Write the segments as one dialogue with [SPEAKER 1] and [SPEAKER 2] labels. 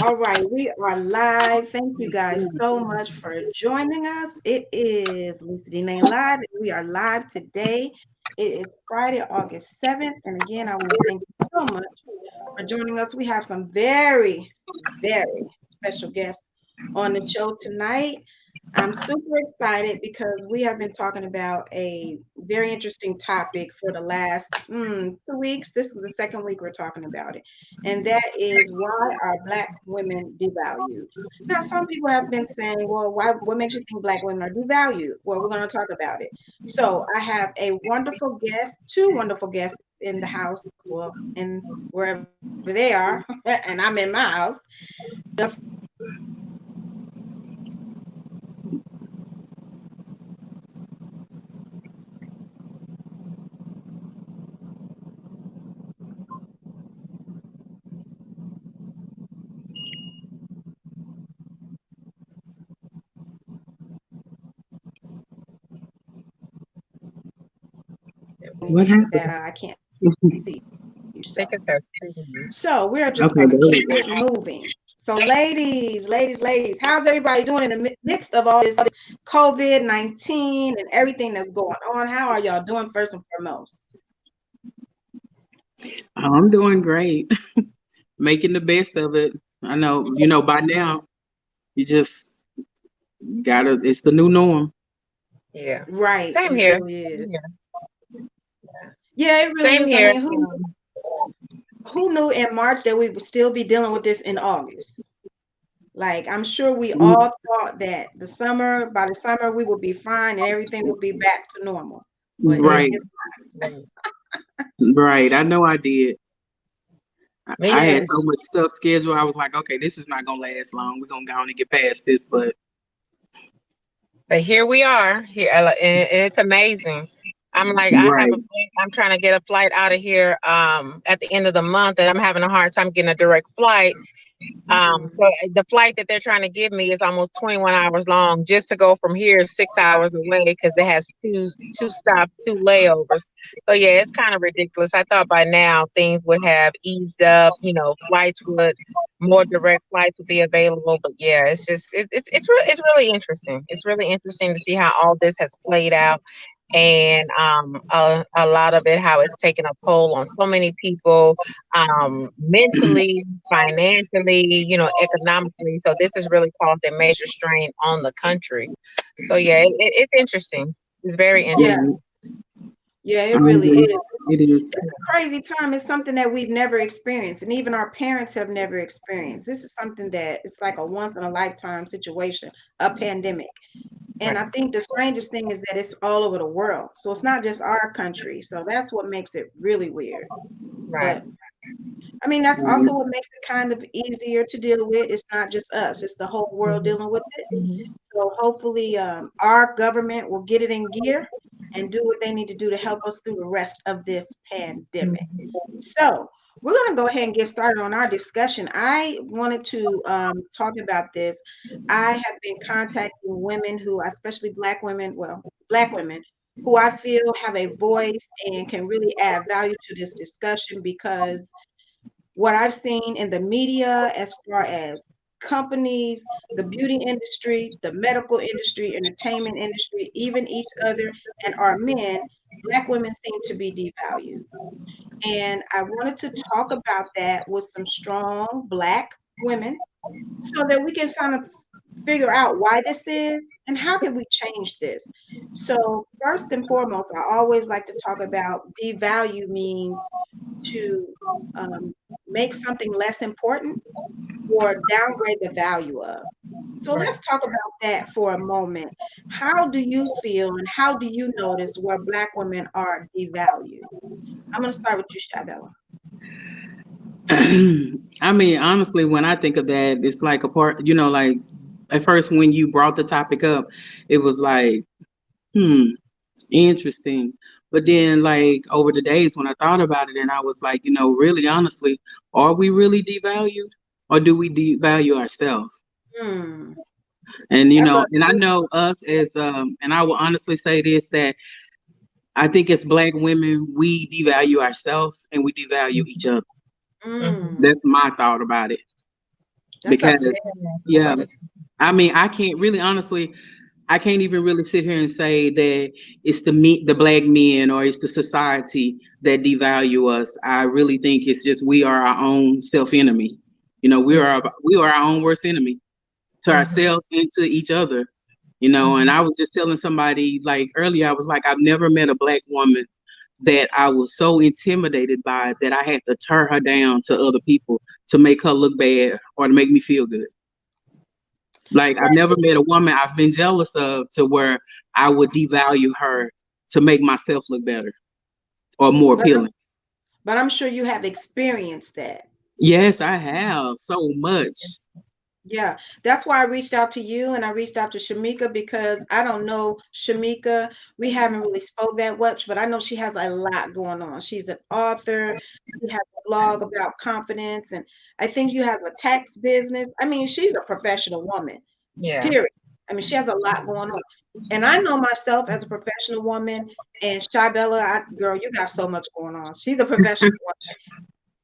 [SPEAKER 1] All right, we are live. Thank you guys so much for joining us. It is Lisa Denae Live. We are live today. It is Friday, August 7th. And again, I want to thank you so much for joining us. We have some very, very special guests on the show tonight. I'm super excited because we have been talking about a very interesting topic for the last 2 weeks. This is the second week we're talking about it. And that is, why are Black women devalued? Now, some people have been saying, well, what makes you think Black women are devalued? Well, we're going to talk about it. So I have a wonderful guest, two wonderful guests in the house, well, in wherever they are, and I'm in my house. The first one is Shemika.
[SPEAKER 2] What happened?
[SPEAKER 1] That I can't see you.
[SPEAKER 3] Think it's her
[SPEAKER 1] So we're just
[SPEAKER 2] Okay,
[SPEAKER 1] gonna
[SPEAKER 2] there
[SPEAKER 1] keep
[SPEAKER 2] we
[SPEAKER 1] it moving. So, ladies, how's everybody doing in the midst of all this COVID-19 and everything that's going on? How are y'all doing first and foremost?
[SPEAKER 2] go. I'm doing great, making the best of it. I know, by now, you just gotta, it's the new norm.
[SPEAKER 3] Yeah.
[SPEAKER 1] Right,
[SPEAKER 3] Same
[SPEAKER 1] it
[SPEAKER 3] here.
[SPEAKER 1] really is.
[SPEAKER 3] Same here.
[SPEAKER 1] Yeah, it really
[SPEAKER 3] Same
[SPEAKER 1] is. I
[SPEAKER 3] here.
[SPEAKER 1] mean, who knew in March that we would still be dealing with this in August? Like, I'm sure we all thought that by the summer, we would be fine and everything would be back to normal. But
[SPEAKER 3] Mm,
[SPEAKER 1] it
[SPEAKER 2] Right,
[SPEAKER 1] is not.
[SPEAKER 3] mm.
[SPEAKER 2] right. I know I did.
[SPEAKER 3] Me
[SPEAKER 2] I had
[SPEAKER 3] too.
[SPEAKER 1] Yeah,
[SPEAKER 2] so much stuff scheduled. I was like, okay, this is not gonna last long. We're gonna go on and get past this, but
[SPEAKER 3] But here we are. Here, and it's amazing. I'm like, I have a
[SPEAKER 2] right.
[SPEAKER 3] flight. I'm trying to get a flight out of here at the end of the month, and I'm having a hard time getting a direct flight.
[SPEAKER 1] mm,
[SPEAKER 3] The flight that they're trying to give me is almost 21 hours long. Just to go from here is 6 hours away because it has two stops, two layovers. So yeah, it's kind of ridiculous. I thought by now things would have eased up. Flights would more direct flights would be available. But yeah, it's just it's really interesting. It's really interesting to see how all this has played out and a lot of it how it's taken a toll on so many people mentally, financially, economically. So this has really caused a major strain on the country. So yeah, it's interesting. It's very
[SPEAKER 1] yeah,
[SPEAKER 3] interesting.
[SPEAKER 2] Yeah,
[SPEAKER 1] yeah,
[SPEAKER 2] I
[SPEAKER 1] it really
[SPEAKER 2] agree.
[SPEAKER 1] is.
[SPEAKER 2] It is.
[SPEAKER 1] It's a crazy time. It's something that we've never experienced, and even our parents have never experienced. This is something that it's like a once in a lifetime situation, a pandemic. And
[SPEAKER 3] Right.
[SPEAKER 1] I think the strangest thing is that it's all over the world. So it's not just our country. So that's what makes it really weird.
[SPEAKER 3] Right.
[SPEAKER 1] But I mean, that's also
[SPEAKER 2] Right.
[SPEAKER 1] what makes it kind of easier to deal with. It's not just us, it's the whole world
[SPEAKER 3] Hmm.
[SPEAKER 1] dealing with it.
[SPEAKER 3] Hmm.
[SPEAKER 1] So hopefully, our government will get it in gear and do what they need to do to help us through the rest of this pandemic. So we're going to go ahead and get started on our discussion. I wanted to talk about this. I have been contacting women who, especially Black women, who I feel have a voice and can really add value to this discussion because what I've seen in the media as far as companies, the beauty industry, the medical industry, entertainment industry, even each other and our men, Black women seem to be devalued. And I wanted to talk about that with some strong Black women so that we can kind of figure out why this is and how can we change this. So first and foremost, I always like to talk about devalue means to um, make something less important or downgrade the value of. So
[SPEAKER 3] Right.
[SPEAKER 1] let's talk about that for a moment. How do you feel and how do you notice where Black women are devalued? I'm going to start with you, Shabella.
[SPEAKER 2] I mean, honestly, when I think of that, it's like a part, like at first when you brought the topic up, it was like, hmm, interesting. But then, like, over the days when I thought about it, and I was like, really honestly, are we really devalued or do we devalue ourselves?
[SPEAKER 1] Hmm.
[SPEAKER 2] And,
[SPEAKER 1] That's a
[SPEAKER 2] and I know us as, and I will honestly say this, that I think as Black women, we devalue ourselves and we devalue each other.
[SPEAKER 3] Hmm.
[SPEAKER 1] mm,
[SPEAKER 2] That's my thought about it.
[SPEAKER 1] That's a
[SPEAKER 2] because
[SPEAKER 1] very
[SPEAKER 2] yeah,
[SPEAKER 3] But
[SPEAKER 2] I mean, I can't really honestly, I can't even really sit here and say that it's the black men or it's the society that devalue us. I really think it's just we are our own self enemy. You know, we are our own worst enemy to
[SPEAKER 3] mhm,
[SPEAKER 2] ourselves and to each other. You know, and
[SPEAKER 3] mhm.
[SPEAKER 2] I was just telling somebody like earlier, I was like, I've never met a black woman that I was so intimidated by that I had to turn her down to other people to make her look bad or to make me feel good. Like I've
[SPEAKER 1] right.
[SPEAKER 2] never met a woman I've been jealous of to where I would devalue her to make myself look better or more
[SPEAKER 1] But
[SPEAKER 2] appealing.
[SPEAKER 1] I'm sure you have experienced that.
[SPEAKER 2] Yes, I have so much.
[SPEAKER 1] Yeah, that's why I reached out to you and I reached out to Shemika because I don't know Shemika. We haven't really spoke that much, but I know she has a lot going on. She's an author. She has a blog about confidence, and I think you have a tax business. I mean, she's a professional woman,
[SPEAKER 3] Yeah.
[SPEAKER 1] period. I mean, she has a lot going on. And I know myself as a professional woman, and ShyBella, girl, you got so much going on. She's a professional woman.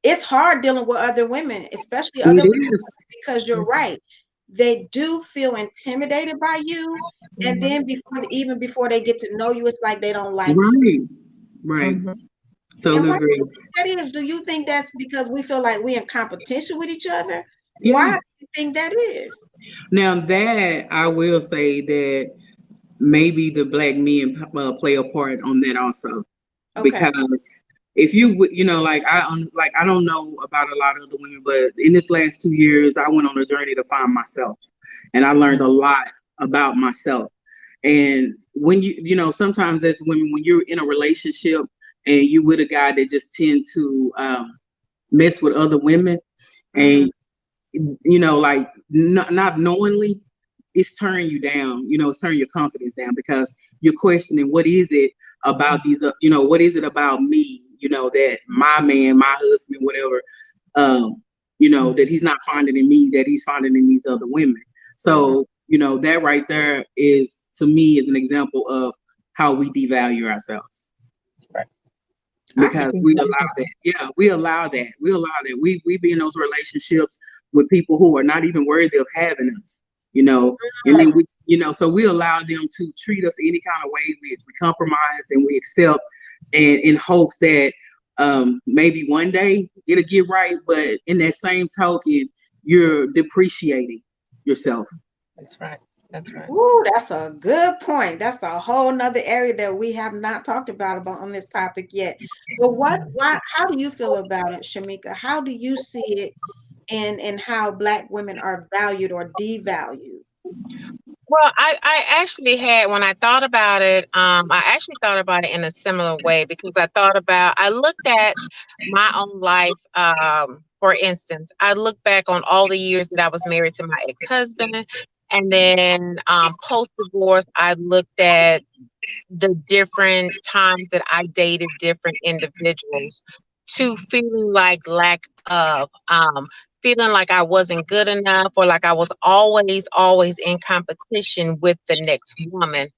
[SPEAKER 1] It's hard dealing with other women, especially other
[SPEAKER 2] It
[SPEAKER 1] black
[SPEAKER 2] is.
[SPEAKER 1] women, because you're right. They do feel intimidated by you, and
[SPEAKER 3] Mhm,
[SPEAKER 1] then even before they get to know you, it's like they don't like you.
[SPEAKER 2] Right. Right.
[SPEAKER 3] mhm.
[SPEAKER 1] And
[SPEAKER 2] Totally
[SPEAKER 1] why do you
[SPEAKER 2] agree.
[SPEAKER 1] think that is? Do you think that's because we feel like we're in competition with each other? Why
[SPEAKER 2] Yeah.
[SPEAKER 1] do you think that is?
[SPEAKER 2] Now that I will say that maybe the black men play a part on that also,
[SPEAKER 1] Okay.
[SPEAKER 2] because if you would, you know, like like I don't know about a lot of other women, but in this last 2 years, I went on a journey to find myself, and I learned a lot about myself. And when you know, sometimes as women, when you're in a relationship and you with a guy that just tend to mess with other women,
[SPEAKER 1] Mm-hmm.
[SPEAKER 2] and you know, like not knowingly, it's turning you down. You know, it's turning your confidence down because you're questioning what is it about these, you know, what is it about me, you know, that my man, my husband, whatever, um, you know, that he's not finding in me, that he's finding in these other women.
[SPEAKER 1] Mm-hmm.
[SPEAKER 2] So, you know, that right there is to me is an example of how we devalue ourselves
[SPEAKER 3] Right.
[SPEAKER 1] I can
[SPEAKER 2] because
[SPEAKER 1] see
[SPEAKER 2] we
[SPEAKER 1] that.
[SPEAKER 2] allow that. Yeah, we allow that. We allow that. We be in those relationships with people who are not even worthy of having us. You know, and then
[SPEAKER 3] Right.
[SPEAKER 2] we, you know, so we allow them to treat us any kind of way. We compromise and we accept, and in hopes that maybe one day it'll get right. But in that same token, you're depreciating yourself.
[SPEAKER 3] That's right. That's right.
[SPEAKER 1] Ooh, that's a good point. That's a whole nother area that we have not talked about on this topic yet. But how do you feel about it, Shamika? How do you see it in how Black women are valued or devalued?
[SPEAKER 3] Well, I actually had when I thought about it, I actually thought about it in a similar way because I looked at my own life. For instance, I look back on all the years that I was married to my ex-husband, and then post divorce, I looked at the different times that I dated different individuals to feeling like lack of feeling like I wasn't good enough or like I was always in competition with the next woman.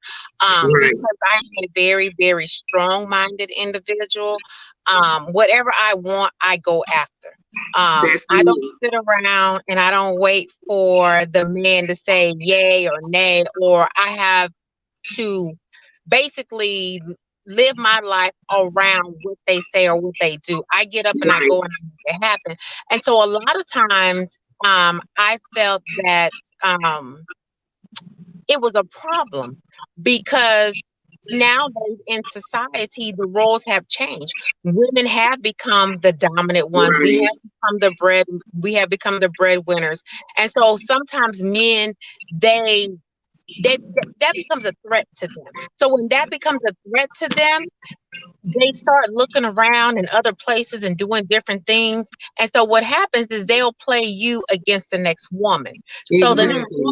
[SPEAKER 2] Right.
[SPEAKER 3] Because I'm a very, very strong minded individual. Whatever I want, I go after.
[SPEAKER 2] That's
[SPEAKER 3] I don't
[SPEAKER 2] me.
[SPEAKER 3] sit around and I don't wait for the man to say yay or nay, or I have to basically live my life around what they say or what they do. I get up and I
[SPEAKER 2] Right.
[SPEAKER 3] go and I make it happen. And so a lot of times I felt that it was a problem because nowadays in society the roles have changed. Women have become the dominant ones.
[SPEAKER 2] Right.
[SPEAKER 3] We have become the breadwinners. And so sometimes men they that becomes a threat to them. So when that becomes a threat to them, they start looking around in other places and doing different things. And so what happens is they'll play you against the next woman. So
[SPEAKER 2] Exactly.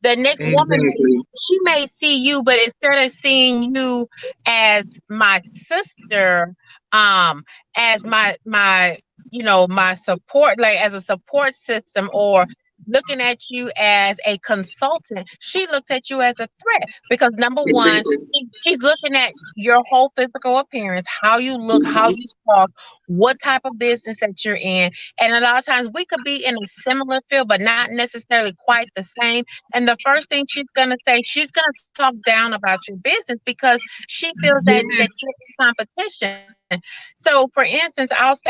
[SPEAKER 3] the next woman
[SPEAKER 2] Exactly.
[SPEAKER 3] she may see you, but instead of seeing you as my sister, as my my support, like as a support system, or looking at you as a consultant. She looks at you as a threat because number one,
[SPEAKER 2] Exactly.
[SPEAKER 3] she's looking at your whole physical appearance, how you look, how you talk, what type of business that you're in. And a lot of times we could be in a similar field, but not necessarily quite the same. And the first thing she's going to say, she's going to talk down about your business because she feels that
[SPEAKER 2] Yes.
[SPEAKER 3] you're in competition. So, for instance, I'll say,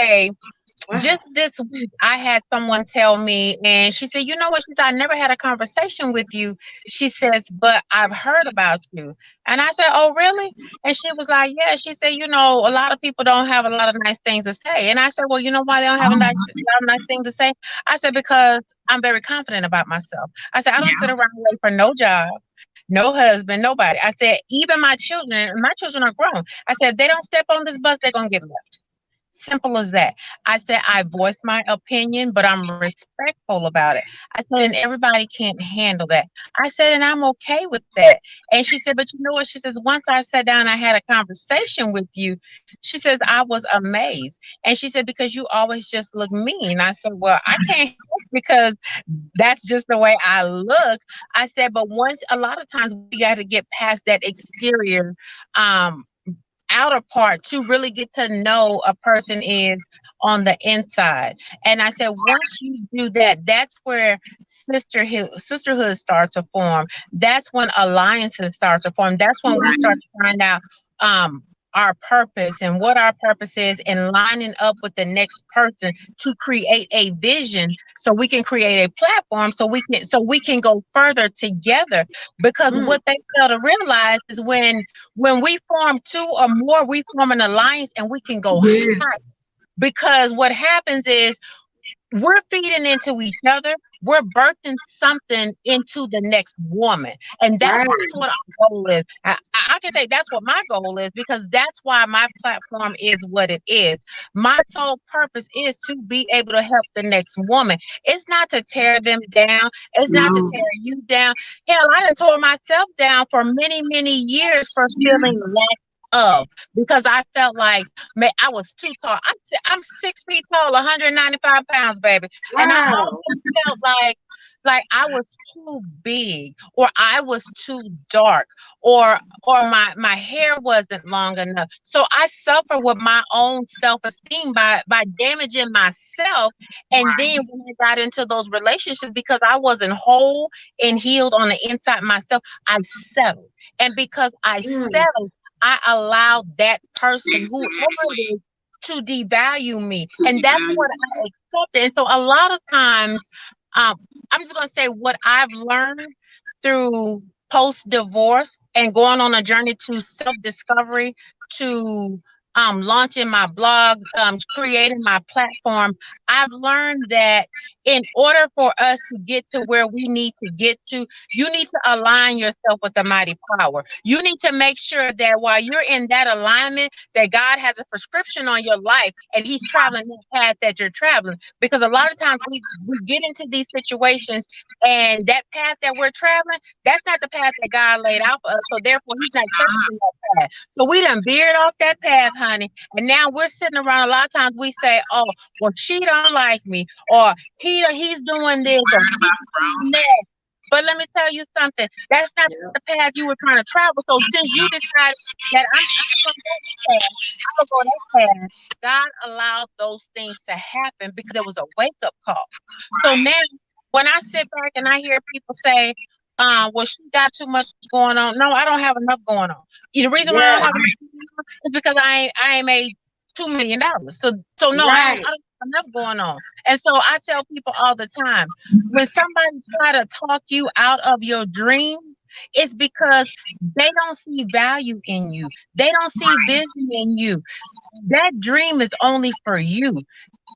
[SPEAKER 3] just
[SPEAKER 1] Wow.
[SPEAKER 3] this week, I had someone tell me, and she said, "You know what? She said, I never had a conversation with you." She says, "But I've heard about you." And I said, "Oh, really?" And she was like, "Yeah." She said, "You know, a lot of people don't have a lot of nice things to say." And I said, "Well, you know why they don't have a lot of nice things to say?" I said, "Because I'm very confident about myself." I said, "I don't sit around and wait for no job, no husband, nobody." I said, "Even my children are grown." I said, "If they don't step on this bus, they're going to get left." Simple as that. I said, I voiced my opinion, but I'm respectful about it. I said, and everybody can't handle that. I said, and I'm okay with that. And she said, but you know what? She says, once I sat down, I had a conversation with you. She says, I was amazed. And she said, because you always just look mean. I said, well, I can't help because that's just the way I look. I said, but once a lot of times we got to get past that exterior um outer part to really get to know a person is on the inside. And I said, once you do that, that's where sisterhood starts to form. That's when alliances start to form. That's when we start to find out um our purpose and what our purpose is and lining up with the next person to create a vision so we can create a platform so we can go further together because
[SPEAKER 1] Mm,
[SPEAKER 3] what they fail to realize is when we form two or more, we form an alliance and we can go high.
[SPEAKER 2] Yes.
[SPEAKER 3] Because what happens is we're feeding into each other. We're birthing something into the next woman. And that's
[SPEAKER 1] right.
[SPEAKER 3] what our goal is. I can say that's what my goal is because that's why my platform is what it is. My sole purpose is to be able to help the next woman. It's not to tear them down. It's not to
[SPEAKER 2] No.
[SPEAKER 3] tear you down. Hell, I done tore myself down for many, many years for feeling
[SPEAKER 2] Yes.
[SPEAKER 3] lack of because I felt like man, I was too tall. I'm 6 feet tall, 195 pounds, baby, and I
[SPEAKER 1] Wow.
[SPEAKER 3] always felt like I was too big, or I was too dark, or my hair wasn't long enough. So I suffer with my own self esteem by damaging myself. And then when I got into those relationships, because I wasn't whole and healed on the inside myself, I settled, and because I
[SPEAKER 1] Mm,
[SPEAKER 3] settled. I allowed that person, whoever
[SPEAKER 2] Exactly.
[SPEAKER 3] it is, to devalue me.
[SPEAKER 2] To
[SPEAKER 3] And
[SPEAKER 2] be
[SPEAKER 3] that's what
[SPEAKER 2] valued.
[SPEAKER 3] I accepted. And so a lot of times, um, I'm just going to say what I've learned through post divorce and going on a journey to self discovery, to launching my blog, creating my platform. I've learned that in order for us to get to where we need to get to, you need to align yourself with the mighty power. You need to make sure that while you're in that alignment, that God has a prescription on your life and He's traveling that path that you're traveling. Because a lot of times we get into these situations and that path that we're traveling, that's not the path that God laid out for us. So therefore, He's not servicing that path. So we done veered off that path, honey. And now we're sitting around. A lot of times we say, "Oh, well, she don't like me," or he's doing this, or
[SPEAKER 2] Worried
[SPEAKER 3] he's
[SPEAKER 2] about the wrong
[SPEAKER 3] doing that.
[SPEAKER 2] thing.
[SPEAKER 3] But let me tell you something. That's not
[SPEAKER 1] yeah.
[SPEAKER 3] the path you were trying to travel. So since you decided that I'm gonna go this path, I'm gonna go that path. God allowed those things to happen because it was a wake up call. So now, when I sit back and I hear people say, "Well, she got too much going on," no, I don't have enough going on. The reason why I don't
[SPEAKER 1] Yeah.
[SPEAKER 3] have enough going on is because I ain't made $2 million. So no, I
[SPEAKER 1] Right.
[SPEAKER 3] don't have enough going on. And so I tell people all the time, when somebody try to talk you out of your dream, it's because they don't see value in you. They don't see vision in you. That dream is only for you.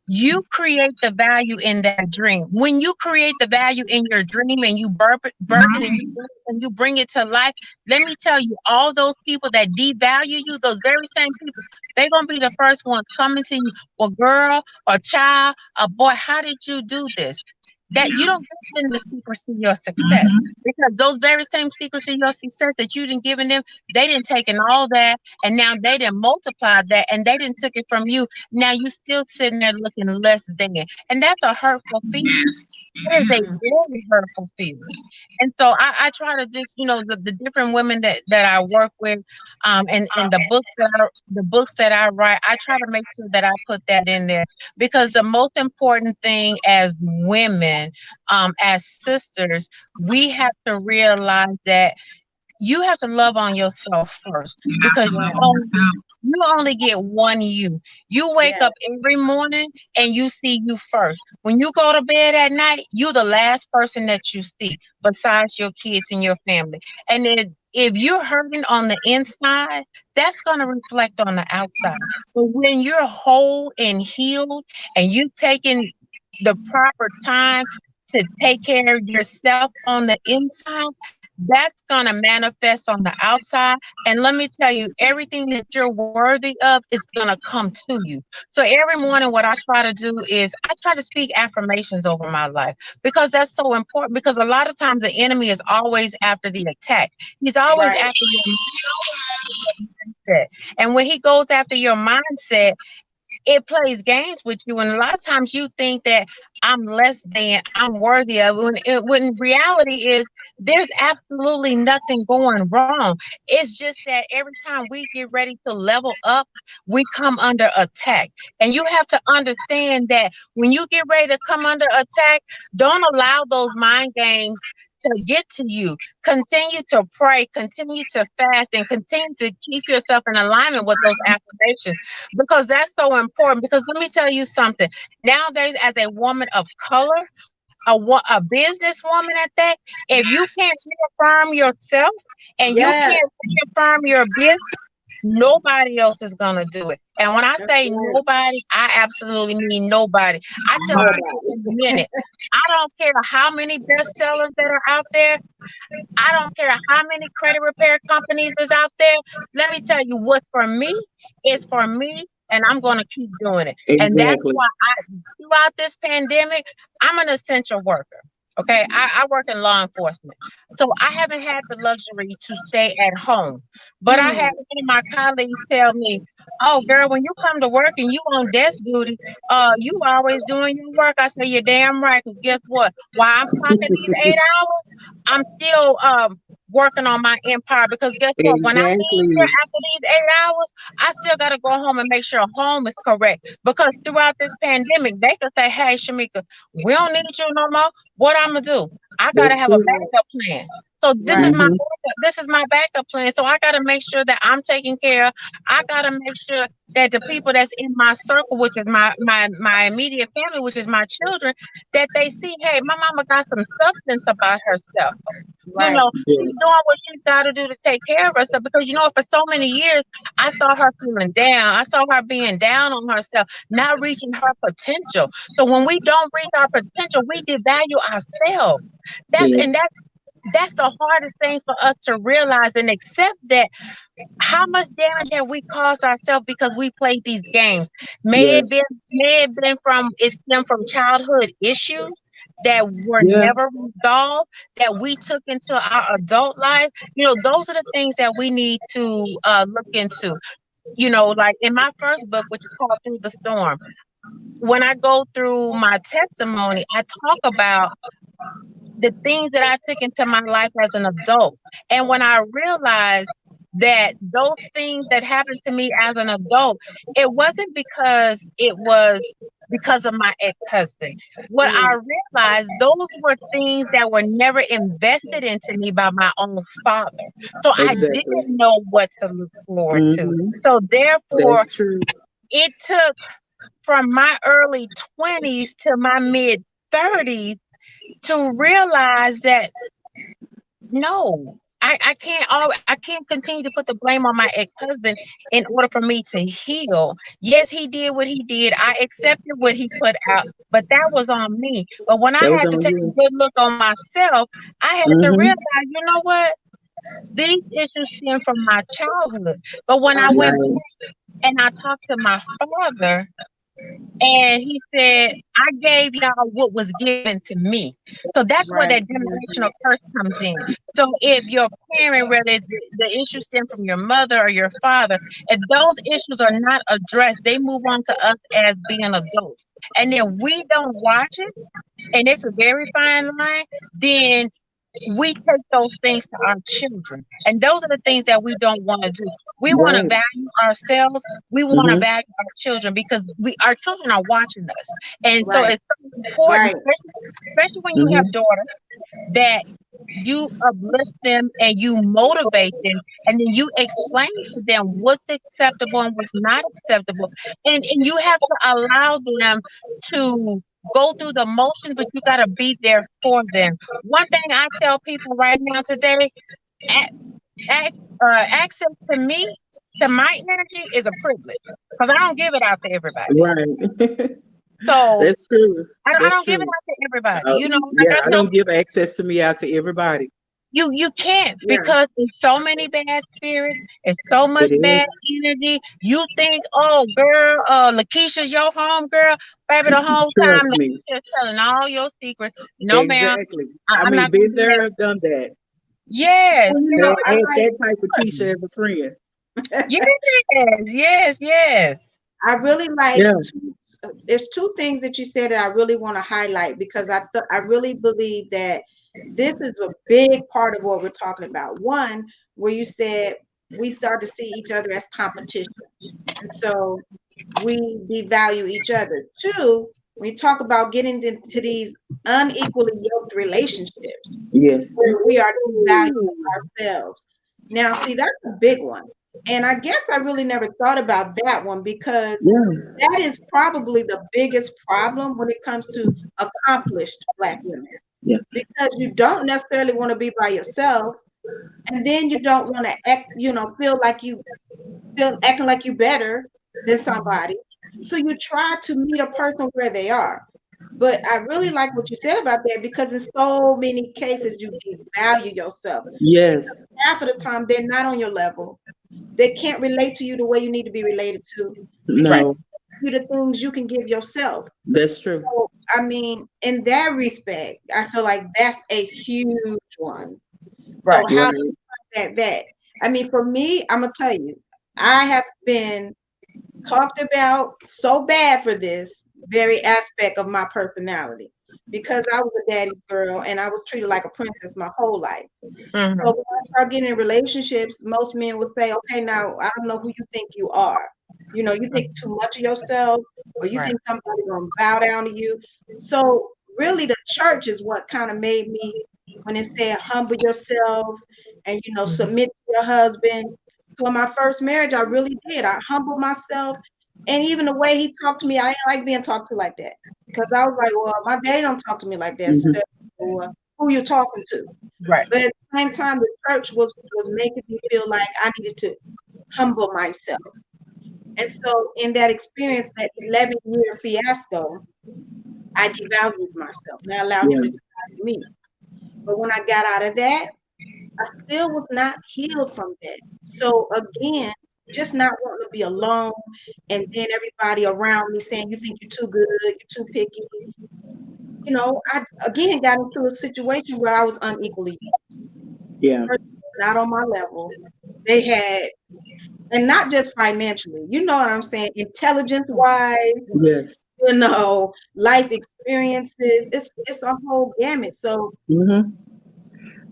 [SPEAKER 3] You create the value in that dream. When you create the value in your dream and you birth it and you build it and you bring it to life, let me tell you, all those people that devalue you, those very same people, they're gonna be the first ones coming to you. Well, girl or child or boy, how did you do this? that you don't give them the secrets to your success, because those very same secrets to your success that you didn't given them, they didn't taken all that, and now they didn't multiply that, and they didn't took it from you. Now you still sitting there looking less than, and that's a hurtful feeling.
[SPEAKER 2] Yes.
[SPEAKER 3] It is a
[SPEAKER 2] Yes.
[SPEAKER 3] very hurtful feeling. And so I try to just, the different women that I work with, and the books that I write, I try to make sure that I put that in there, because the most important thing as women, as sisters, we have to realize that you have to love on yourself first,
[SPEAKER 2] You have
[SPEAKER 3] because
[SPEAKER 2] to love yourself.
[SPEAKER 3] you only get one you. You wake
[SPEAKER 1] Yes.
[SPEAKER 3] up every morning and you see you first. When you go to bed at night, you're the last person that you see besides your kids and your family. And if you're hurting on the inside, that's going to reflect on the outside. But when you're whole and healed, and you taking the proper time to take care of yourself on the inside, that's going to manifest on the outside. And let me tell you, everything that you're worthy of is going to come to you. So every morning, what I try to do is I try to speak affirmations over my life, because that's so important. Because a lot of times the enemy is always after the attack, he's always
[SPEAKER 1] Right.
[SPEAKER 3] after your mindset. And when he goes after your mindset, it plays games with you, and a lot of times you think that I'm less than, I'm worthy of, when reality is there's absolutely nothing going wrong. It's just that every time we get ready to level up, we come under attack. And you have to understand that when you get ready to come under attack, don't allow those mind games to get to you. Continue to pray, continue to fast, and continue to keep yourself in alignment with those affirmations, because that's so important. Because let me tell you something. Nowadays, as a woman of color, a businesswoman at that, if you can't reaffirm yourself and you
[SPEAKER 1] Yes.
[SPEAKER 3] can't reaffirm your business, nobody else is gonna do it. And when I
[SPEAKER 1] That's
[SPEAKER 3] say
[SPEAKER 1] right.
[SPEAKER 3] nobody, I absolutely mean nobody. I tell people
[SPEAKER 1] Nobody.
[SPEAKER 3] in a minute, I don't care how many bestsellers that are out there. I don't care how many credit repair companies is out there. Let me tell you, what's for me is for me, and I'm going to keep doing it. And that's
[SPEAKER 2] Exactly.
[SPEAKER 3] why throughout this pandemic, I'm an essential worker. Okay, I work in law enforcement, so I haven't had the luxury to stay at home. But I had
[SPEAKER 1] Mm.
[SPEAKER 3] one of my colleagues tell me, "Oh, girl, when you come to work and you on desk duty, you always doing your work." I said, "You're damn right. Cause guess what? While I'm clocking these 8 hours, I'm still working on my empire, because guess what? When I leave here
[SPEAKER 2] Exactly.
[SPEAKER 3] after these 8 hours, I still gotta go home and make sure home is correct. Because throughout this pandemic, they could say, "Hey, Shemika, we don't need you no more." What I'm gonna do? I gotta
[SPEAKER 2] That's
[SPEAKER 3] have a
[SPEAKER 2] true.
[SPEAKER 1] Right.
[SPEAKER 3] backup plan. So
[SPEAKER 1] Right.
[SPEAKER 3] this is my backup plan. So I gotta make sure that I'm taken care of. I gotta make sure that the people that's in my circle, which is my immediate family, which is my children, that they see, hey, my mama got some substance about herself.
[SPEAKER 1] Right.
[SPEAKER 3] She's
[SPEAKER 2] Yes.
[SPEAKER 3] doing what she's got to do to take care of herself. Because for so many years, I saw her feeling down. I saw her being down on herself, not reaching her potential. So when we don't reach our potential, we devalue ourselves. That's and
[SPEAKER 2] Yes.
[SPEAKER 3] that's the hardest thing for us to realize and accept, that how much damage have we caused ourselves because we played these games?
[SPEAKER 2] Yes.
[SPEAKER 3] May it been from it's them from childhood issues that were
[SPEAKER 2] Yeah.
[SPEAKER 3] never resolved, that we took into our adult life. Those are the things that we need to look into. Like in my first book, which is called Through the Storm, when I go through my testimony, I talk about the things that I took into my life as an adult. And when I realized that those things that happened to me as an adult, it wasn't because of my ex-husband. What
[SPEAKER 1] Mm.
[SPEAKER 3] I realized, those were things that were never invested into me by my own father. So I didn't
[SPEAKER 2] Exactly.
[SPEAKER 3] know what to look forward to.
[SPEAKER 2] Mm-hmm.
[SPEAKER 3] So therefore,
[SPEAKER 2] That's true.
[SPEAKER 3] it took from my early 20s to my mid 30s to realize that no, I can't continue to put the blame on my ex-husband in order for me to heal. Yes, he did what he did. I accepted what he put out, but that was on me. But when I
[SPEAKER 2] That was
[SPEAKER 3] had to
[SPEAKER 2] on
[SPEAKER 3] take a
[SPEAKER 2] you.
[SPEAKER 3] good look on myself, I had to
[SPEAKER 2] Mm-hmm.
[SPEAKER 3] realize, you know what? These issues stem from my childhood. But when I went
[SPEAKER 1] Uh-huh.
[SPEAKER 2] Right.
[SPEAKER 3] and I talked to my father, And he said, I gave y'all what was given to me. So that's where
[SPEAKER 1] Right.
[SPEAKER 3] that generational curse comes in. So if your parent, whether the issue stem from your mother or your father, if those issues are not addressed, they move on to us as being adults. And then we don't watch it, and it's a very fine line, then we take those things to our children. And those are the things that we don't want to do. We want to
[SPEAKER 2] Right.
[SPEAKER 3] value ourselves. We want to
[SPEAKER 2] Mm-hmm.
[SPEAKER 3] value our children because our children are watching us. And so
[SPEAKER 1] Right.
[SPEAKER 3] it's so important,
[SPEAKER 1] Right.
[SPEAKER 3] especially when you
[SPEAKER 2] Mm-hmm.
[SPEAKER 3] have daughters, that you uplift them and you motivate them and then you explain to them what's acceptable and what's not acceptable. And you have to allow them to go through the motions, but you got to be there for them. One thing I tell people right now today, a- access to me, to my energy is a privilege because I don't give it out to everybody.
[SPEAKER 2] Right.
[SPEAKER 3] So
[SPEAKER 2] That's true.
[SPEAKER 3] I
[SPEAKER 2] That's
[SPEAKER 3] don't give it
[SPEAKER 2] true.
[SPEAKER 3] out to everybody. You know, like
[SPEAKER 2] Yeah,
[SPEAKER 3] I
[SPEAKER 2] I
[SPEAKER 3] tell
[SPEAKER 2] don't give access to me out to everybody.
[SPEAKER 3] you can't
[SPEAKER 1] Yeah.
[SPEAKER 3] because there's so many bad spirits and so much
[SPEAKER 2] It
[SPEAKER 3] bad
[SPEAKER 2] is.
[SPEAKER 3] energy. You think, oh girl, Lakeisha's your home girl, baby. The whole time
[SPEAKER 2] Trust me.
[SPEAKER 3] Lakeisha's telling all your secrets. No, ma'am,
[SPEAKER 2] Exactly. I
[SPEAKER 3] I'm
[SPEAKER 2] mean,
[SPEAKER 3] not gonna
[SPEAKER 2] been
[SPEAKER 3] do that.
[SPEAKER 2] there, done that.
[SPEAKER 3] Yes,
[SPEAKER 1] Well,
[SPEAKER 3] you know,
[SPEAKER 1] I
[SPEAKER 2] Had
[SPEAKER 1] like
[SPEAKER 2] that type of Keisha as a friend.
[SPEAKER 3] yes, yes, yes.
[SPEAKER 1] I really like
[SPEAKER 2] Yeah.
[SPEAKER 1] there's two things that you said that I really want to highlight because I really believe that this is a big part of what we're talking about. One, where you said we start to see each other as competition. And so we devalue each other. Two, when you talk about getting into these unequally yoked relationships
[SPEAKER 2] Yes.
[SPEAKER 1] where we are devaluing
[SPEAKER 3] Ooh,
[SPEAKER 1] ourselves. Now, see, that's a big one. And I guess I really never thought about that one because
[SPEAKER 2] Yeah.
[SPEAKER 1] that is probably the biggest problem when it comes to accomplished Black women
[SPEAKER 2] Yeah.
[SPEAKER 1] because you don't necessarily want to be by yourself and then you don't want to act, feel like you feel acting like you better than somebody. So you try to meet a person where they are. But I really like what you said about that because in so many cases you devalue yourself because
[SPEAKER 2] Yes.
[SPEAKER 1] half of the time they're not on your level. They can't relate to you the way you need to be related to. They can't
[SPEAKER 3] right,
[SPEAKER 2] No,
[SPEAKER 1] give you the things you can give yourself.
[SPEAKER 2] that's true.
[SPEAKER 1] So, I mean, in that respect, I feel like that's a huge one. So
[SPEAKER 3] right.
[SPEAKER 1] how do
[SPEAKER 2] Right.
[SPEAKER 1] you find that? I mean, for me, I'm gonna tell you, I have been talked about so bad for this very aspect of my personality because I was a daddy's girl and I was treated like a princess my whole life. So
[SPEAKER 3] Hmm.
[SPEAKER 1] when I start getting in relationships, most men would say, okay, now I don't know who you think you are. You think too much of yourself, or you
[SPEAKER 3] Right.
[SPEAKER 1] think somebody's gonna bow down to you. So really the church is what kind of made me when it said humble yourself and
[SPEAKER 3] Mhm.
[SPEAKER 1] submit to your husband. So in my first marriage, I really did. I humbled myself. And even the way he talked to me, I didn't like being talked to like that. Because I was like, well, my daddy don't talk to me like that. So
[SPEAKER 2] Hmm.
[SPEAKER 1] who you talking to?
[SPEAKER 3] Right.
[SPEAKER 1] But at the same time, the church was making me feel like I needed to humble myself. And so in that experience, that 11-year fiasco, I devalued myself and I allowed him to
[SPEAKER 2] Yeah.
[SPEAKER 1] devalue me. But when I got out of that, I still was not healed from that. So again, just not wanting to be alone and then everybody around me saying, you think you're too good, you're too picky. I again got into a situation where I was unequally
[SPEAKER 2] Yeah.
[SPEAKER 1] not on my level. They had, and not just financially, you know what I'm saying, intelligence wise,
[SPEAKER 2] Yes.
[SPEAKER 1] life experiences. It's a whole gamut. So
[SPEAKER 2] Hmm.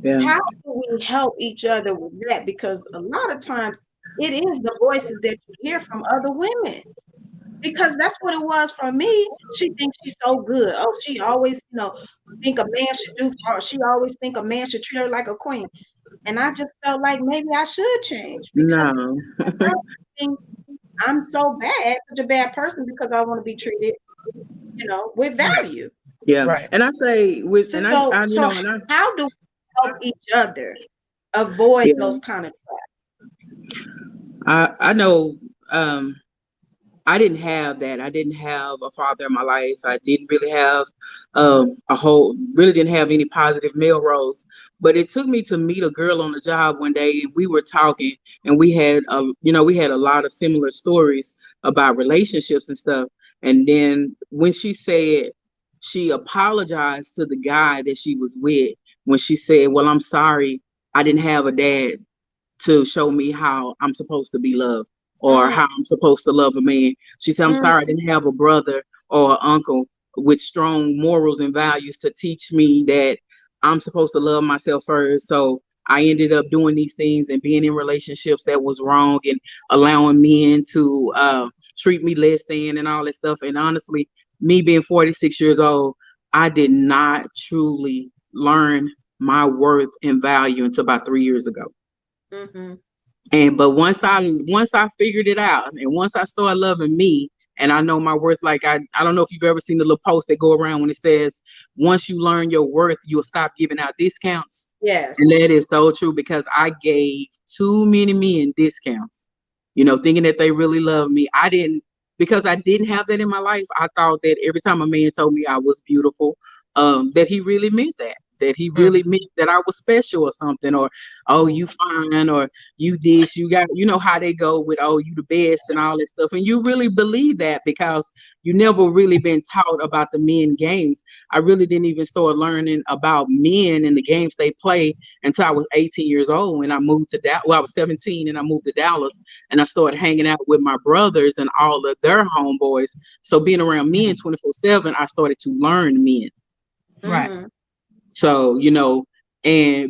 [SPEAKER 2] Yeah.
[SPEAKER 1] how do we help each other with that? Because a lot of times it is the voices that you hear from other women. Because that's what it was for me. She thinks she's so good. Oh, she always, think a man should do for her. She always think a man should treat her like a queen. And I just felt like maybe I should change because
[SPEAKER 2] No.
[SPEAKER 1] my husband thinks I'm so bad, such a bad person because I want to be treated, with
[SPEAKER 3] Right.
[SPEAKER 1] value.
[SPEAKER 2] Yeah.
[SPEAKER 3] Right.
[SPEAKER 2] And I say with, and
[SPEAKER 1] So, so
[SPEAKER 2] and I,
[SPEAKER 1] how do we help each other avoid
[SPEAKER 2] yeah,
[SPEAKER 1] those kind of
[SPEAKER 2] I know, um, I didn't have that. I didn't have a father in my life. I didn't really have really didn't have any positive male roles. But it took me to meet a girl on the job one day, and we were talking, and we had a lot of similar stories about relationships and stuff. And then when she said she apologized to the guy that she was with, when she said, well, I'm sorry, I didn't have a dad to show me how I'm supposed to be loved or
[SPEAKER 1] Mm,
[SPEAKER 2] how I'm supposed to love a man. She said, I'm
[SPEAKER 1] mm,
[SPEAKER 2] sorry I didn't have a brother or an uncle with strong morals and values to teach me that I'm supposed to love myself first. So I ended up doing these things and being in relationships that was wrong and allowing men to treat me less than and all that stuff. And honestly, me being 46 years old, I did not truly learn my worth and value until about 3 years ago.
[SPEAKER 1] mm-hmm.
[SPEAKER 2] And but once I figured it out, and once I started loving me, and I know my worth, like I don't know if you've ever seen the little post that go around when it says, once you learn your worth, you'll stop giving out discounts. And
[SPEAKER 1] Yes.
[SPEAKER 2] that is so true because I gave too many men discounts, thinking that they really love me. I didn't, because I didn't have that in my life. I thought that every time a man told me I was beautiful, that he really meant that he really meant that I was special or something, or, oh, you fine, or you this, you got, how they go with, oh, you the best and all that stuff. And you really believe that because you never really been taught about the men games. I really didn't even start learning about men and the games they play until I was 18 years old when I moved to Dallas. Well, I was 17 and I moved to Dallas and I started hanging out with my brothers and all of their homeboys. So being around men 24/7, I started to learn men.
[SPEAKER 3] Right.
[SPEAKER 1] Mm-hmm.
[SPEAKER 2] So,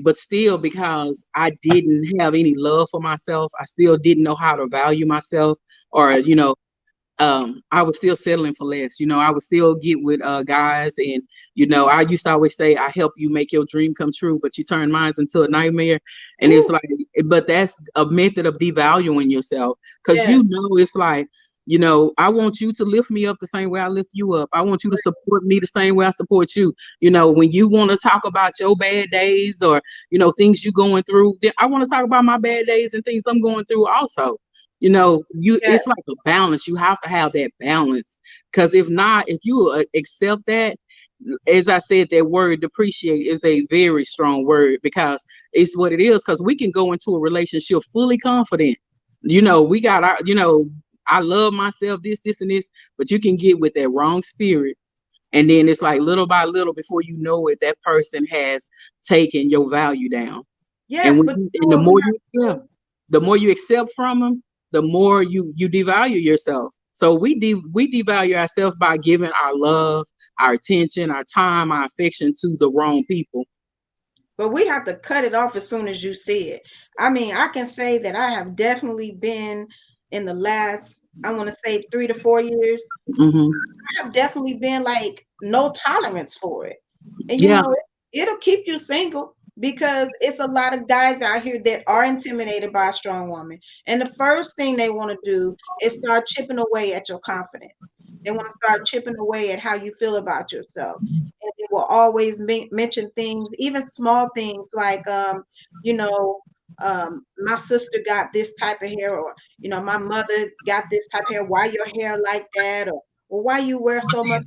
[SPEAKER 2] but still, because I didn't have any love for myself, I still didn't know how to value myself, or, I was still settling for less. I would still get with guys, and I used to always say, I help you make your dream come true, but you turn mine into a nightmare. And it's
[SPEAKER 1] Ooh,
[SPEAKER 2] like, but that's a method of devaluing yourself, because
[SPEAKER 1] yes.
[SPEAKER 2] it's like, I want you to lift me up the same way I lift you up. I want you to support me the same way I support you. When you want to talk about your bad days, or things you going through, then I want to talk about my bad days and things I'm going through also.
[SPEAKER 1] Yes.
[SPEAKER 2] It's like a balance. You have to have that balance, because if not, if you accept that, as I said, that word depreciate is a very strong word, because it's what it is. Because we can go into a relationship fully confident, we got our, I love myself, this and this, but you can get with that wrong spirit, and then it's like little by little, before you know it, that person has taken your value down. And
[SPEAKER 1] Yes,
[SPEAKER 2] when
[SPEAKER 1] but
[SPEAKER 2] you,
[SPEAKER 1] you know
[SPEAKER 2] and
[SPEAKER 1] what we have to do?
[SPEAKER 2] the more you accept from them, the more you devalue yourself. So we devalue ourselves by giving our love, our attention, our time, our affection to the wrong people.
[SPEAKER 1] But we have to cut it off as soon as you see it. I mean, I can say that I have definitely been in the last, I want to say 3 to 4 years,
[SPEAKER 2] Hmm.
[SPEAKER 1] I have definitely been like no tolerance for it. And
[SPEAKER 2] Yeah.
[SPEAKER 1] it'll keep you single because it's a lot of guys out here that are intimidated by a strong woman. And the first thing they want to do is start chipping away at your confidence. They want to start chipping away at how you feel about yourself. And they will always mention things, even small things like, you know, my sister got this type of hair, or, my mother got this type of hair. Why your hair like that? Or, well, why you wear so much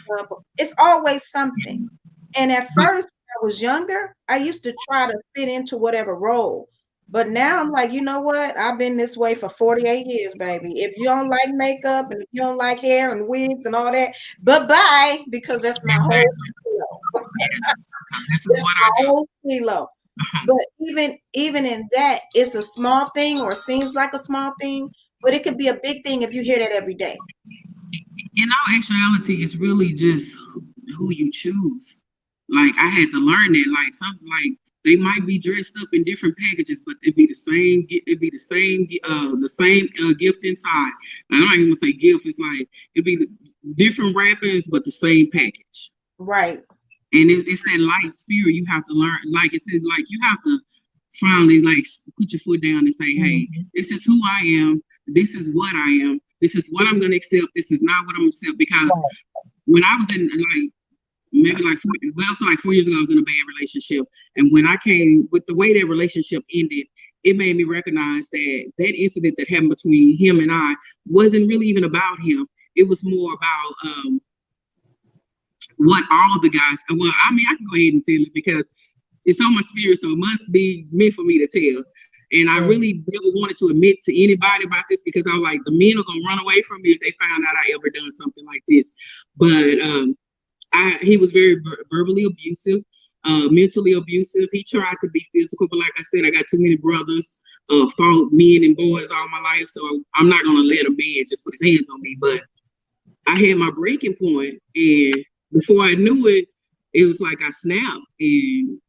[SPEAKER 1] makeup? It's always something. And at
[SPEAKER 2] But
[SPEAKER 1] first, when I was younger, I used to try to fit into whatever role. But now I'm like, you know what? I've been this way for 48 years, baby. If you don't like makeup and if you don't like hair and wigs and all that, bye-bye, because that's my whole
[SPEAKER 2] exactly,
[SPEAKER 1] kilo.
[SPEAKER 2] yes, because this is
[SPEAKER 1] That's
[SPEAKER 2] what
[SPEAKER 1] my
[SPEAKER 2] I do.
[SPEAKER 1] whole kilo. But even in that, it's a small thing or seems like a small thing, but it could be a big thing if you hear that every day.
[SPEAKER 2] In all actuality, it's really just who you choose. Like, I had to learn that. Like, something like, they might be dressed up in different packages, but it'd be the same. It'd be the same gift inside. I don't even want to say gift. It's like it'd be different wrappings, but the same package.
[SPEAKER 1] Right.
[SPEAKER 2] And it's that light spirit you have to learn. Like, it says, like, you have to finally, like, put your foot down and say, hey, this is who I am. This is what I am. This is what I'm going to accept. This is not what I'm going to accept. Because when I was in, like, maybe like so like 4 years ago, I was in a bad relationship. And when I came, with the way that relationship ended, it made me recognize that that incident that happened between him and I wasn't really even about him. It was more about what all the guys, well, I mean, I can go ahead and tell it, because it's on my spirit, so it must be meant for me to tell. And I really never wanted to admit to anybody about this because I was like, the men are gonna run away from me if they found out I ever done something like this. But he was very verbally abusive, mentally abusive. He tried to be physical, but like I said, I got too many brothers, fought men and boys all my life, so I'm not gonna let a man just put his hands on me. But I had my breaking point, and before I knew it, it was like I snapped, and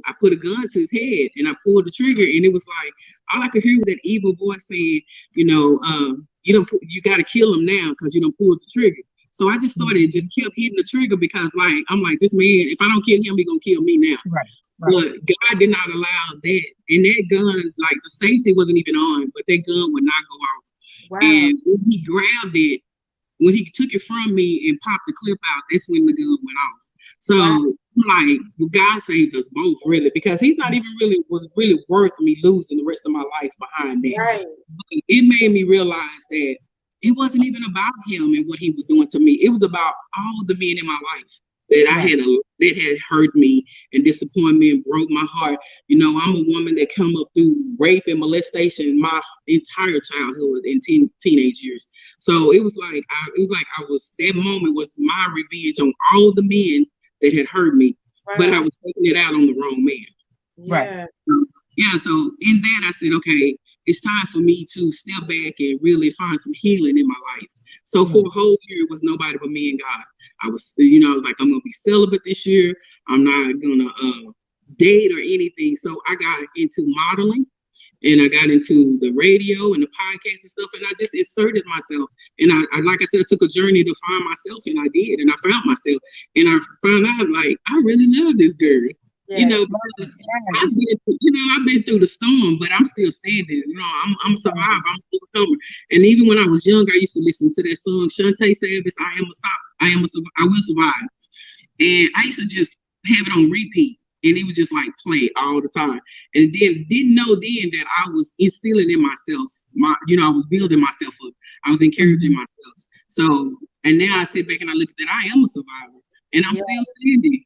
[SPEAKER 2] I put a gun to his head, and I pulled the trigger, and it was like all I could hear was that evil voice saying, you got to kill him now because you don't pull the trigger. So I just kept hitting the trigger because I'm like, this man, if I don't kill him, he's gonna kill me now.
[SPEAKER 3] Right.
[SPEAKER 2] But God did not allow that, and that gun, like the safety wasn't even on, but that gun would not go off.
[SPEAKER 1] Wow.
[SPEAKER 2] And when he grabbed it, when he took it from me and popped the clip out, that's when the gun went off. So like, well, God saved us both really, because he's not even was really worth me losing the rest of my life behind that.
[SPEAKER 1] Right.
[SPEAKER 2] But it made me realize that it wasn't even about him and what he was doing to me. It was about all the men in my life that that had hurt me and disappointed me and broke my heart. I'm a woman that come up through rape and molestation my entire childhood and teenage years. So it was like that moment was my revenge on all the men that had hurt me, but I was taking it out on the wrong man.
[SPEAKER 1] Yeah.
[SPEAKER 2] So in that I said, okay, it's time for me to step back and really find some healing in my life. So for a whole year, it was nobody but me and God. I was like, I'm going to be celibate this year. I'm not going to date or anything. So I got into modeling, and I got into the radio and the podcast and stuff, and I just inserted myself. And I like I said, I took a journey to find myself, and I did, and I found myself. And I found out, like, I really love this girl. Because I've been through the storm, but I'm still standing. I'm a survivor. I'm a overcomer. And even when I was young, I used to listen to that song, Shantae Savage, I will survive. And I used to just have it on repeat, and it was just like play all the time. And then didn't know then that I was instilling in myself. I was building myself up. I was encouraging myself. So, and now I sit back and I look at that. I am a survivor. And I'm still standing,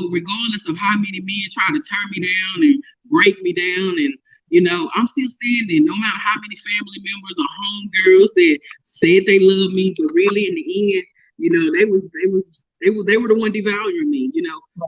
[SPEAKER 2] regardless of how many men try to turn me down and break me down. And, I'm still standing, no matter how many family members or homegirls that said they love me, but really in the end, they were the one devaluing me,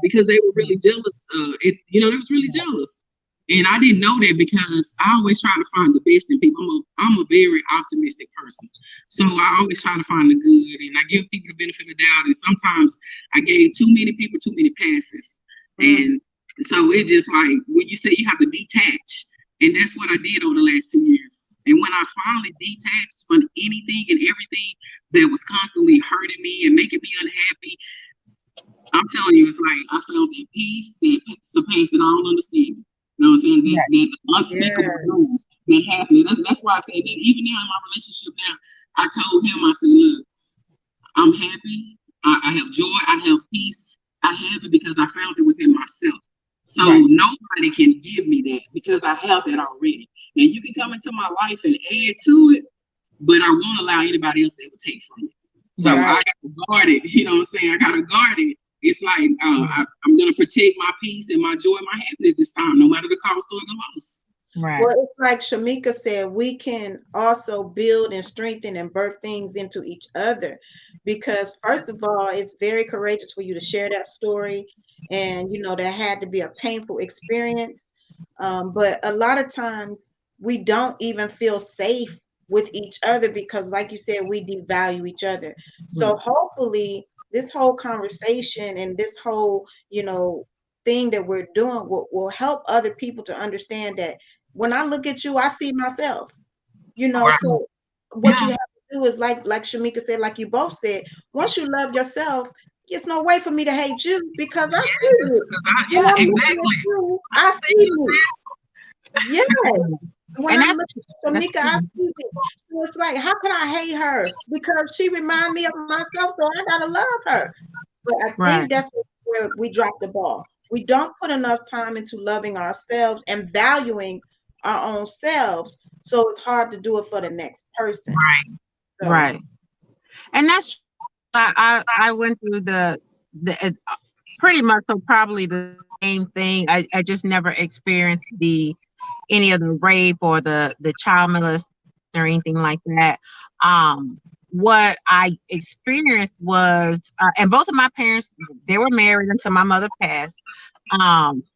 [SPEAKER 2] because they were really jealous. They was really jealous. And I didn't know that because I always try to find the best in people. I'm a very optimistic person. So I always try to find the good, and I give people the benefit of the doubt. And sometimes I gave too many people too many passes. And so it just like, when you say you have to detach, and that's what I did over the last 2 years. And when I finally detached from anything and everything that was constantly hurting me and making me unhappy, I'm telling you, it's like I found that peace that surpasses all understanding. You know what I'm saying? That unspeakable joy that happened. That's why I say that even now in my relationship now, I told him, I said, look, I'm happy. I have joy. I have peace. I have it because I found it within myself. So nobody can give me that because I have that already. Now you can come into my life and add to it, but I won't allow anybody else to ever take from it. So I got to guard it. You know what I'm saying? I got to guard it. It's like I'm going to protect my peace and my joy and my happiness this time, no matter the cost or the loss.
[SPEAKER 1] Right. Well, it's like Shemika said, we can also build and strengthen and birth things into each other, because first of all, it's very courageous for you to share that story, and that had to be a painful experience. But a lot of times we don't even feel safe with each other because, like you said, we devalue each other. So hopefully this whole conversation and this whole, thing that we're doing will help other people to understand that when I look at you, I see myself, so what you have to do is like Shemika said, like you both said, once you love yourself, it's no way for me to hate you because I see you.
[SPEAKER 2] Yeah, exactly.
[SPEAKER 1] I see you. Yeah. When I look at Shemika, I see it. So it's like, how can I hate her? Because she reminds me of myself, so I gotta love her. But I think that's where we drop the ball. We don't put enough time into loving ourselves and valuing our own selves. So it's hard to do it for the next person.
[SPEAKER 3] Right. And that's I went through pretty much so probably the same thing. I just never experienced the any of the rape or the child molestation or anything like that. What I experienced was, and both of my parents, they were married until my mother passed.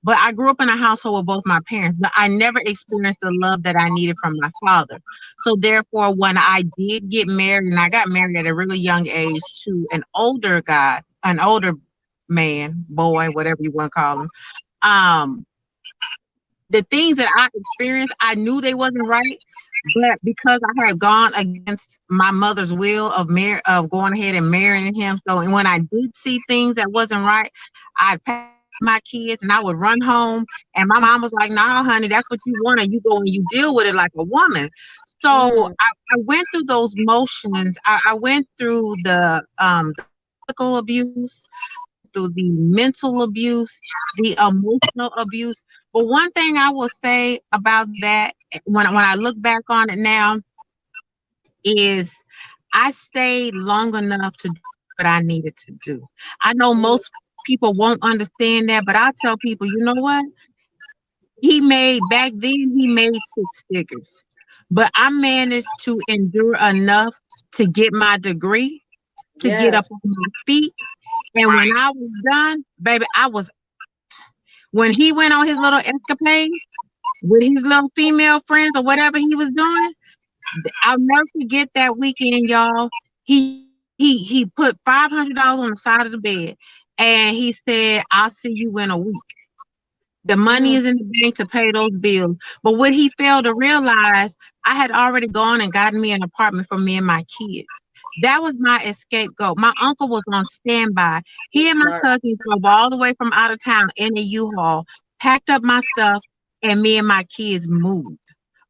[SPEAKER 3] But I grew up in a household with both my parents, but I never experienced the love that I needed from my father. So therefore, when I did get married, and I got married at a really young age to an older guy, an older man, boy, whatever you want to call him, um, the things that I experienced, I knew they wasn't right, but because I had gone against my mother's will of going ahead and marrying him, so and when I did see things that wasn't right, I'd pack my kids and I would run home, and my mom was like, "Nah, honey, that's what you want, and you go and you deal with it like a woman." So
[SPEAKER 1] Mm,
[SPEAKER 3] I went through those motions. I went through the physical abuse, through the mental abuse, the emotional abuse. But one thing I will say about that, when I look back on it now, is I stayed long enough to do what I needed to do. I know
[SPEAKER 1] mm,
[SPEAKER 3] most people won't understand that, but I tell people, you know what? He made back then, he made six figures. But I managed to endure enough to get my degree, to get up
[SPEAKER 1] yes.
[SPEAKER 3] on my feet. And when I was done, baby, I was when he went on his little escapade with his little female friends or whatever he was doing, I'll never forget that weekend, y'all. He put $500 on the side of the bed, and he said, "I'll see you in a week." The money
[SPEAKER 1] Mm,
[SPEAKER 3] is in the bank to pay those bills. But what he failed to realize, I had already gone and gotten me an apartment for me and my kids. That was my escape goat. My uncle was on standby. He and my
[SPEAKER 1] right.
[SPEAKER 3] cousin drove all the way from out of town in a U-Haul, packed up my stuff, and me and my kids moved.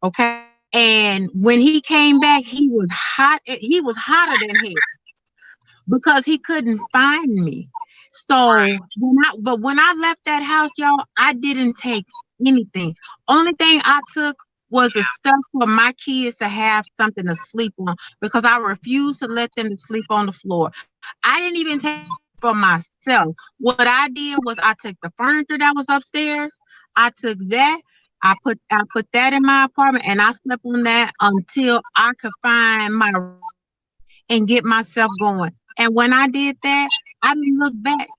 [SPEAKER 3] Okay. And when he came back, he was hot. He was hotter than hell because he couldn't find me. So when I left that house, y'all, I didn't take anything. Only thing I took was the stuff for my kids to have something to sleep on because I refused to let them to sleep on the floor. I didn't even take for myself. What I did was I took the furniture that was upstairs. I took that. I put that in my apartment and I slept on that until I could find my and get myself going. And when I did that, I didn't look back.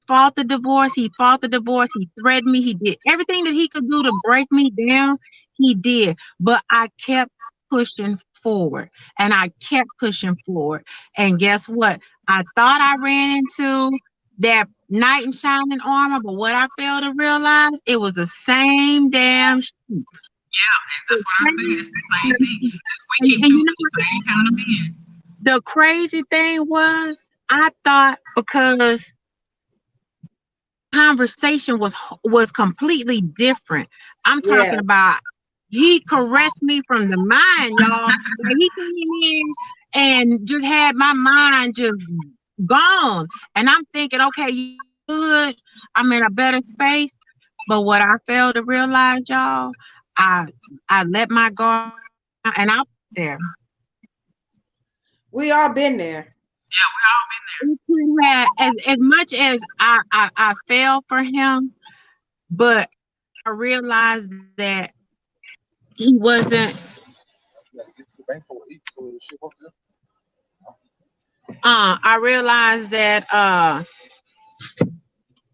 [SPEAKER 3] Fought the divorce. He fought the divorce. He threatened me. He did everything that he could do to break me down. He did. But I kept pushing forward and I kept pushing forward. And guess what? I thought I ran into that knight in shining armor, but what I failed to realize, it was the same damn sheep.
[SPEAKER 2] That's
[SPEAKER 3] The
[SPEAKER 2] what I said. It's
[SPEAKER 3] same
[SPEAKER 2] the same
[SPEAKER 3] damn
[SPEAKER 2] thing.
[SPEAKER 3] sheep.
[SPEAKER 2] We keep
[SPEAKER 3] And you
[SPEAKER 2] choosing
[SPEAKER 3] know
[SPEAKER 2] the same kind of men.
[SPEAKER 3] the crazy thing was, I thought because conversation was completely different. I'm
[SPEAKER 1] Yeah.
[SPEAKER 3] talking about he caressed me from the mind, y'all. Like he came in and just had my mind just gone. And I'm thinking, okay, you good. I'm in a better space. But what I failed to realize, y'all, I I let my guard down and I was there.
[SPEAKER 1] We all been there.
[SPEAKER 2] Yeah, we all been there.
[SPEAKER 3] It could have as much as I fell for him, but I realized that he wasn't I realized that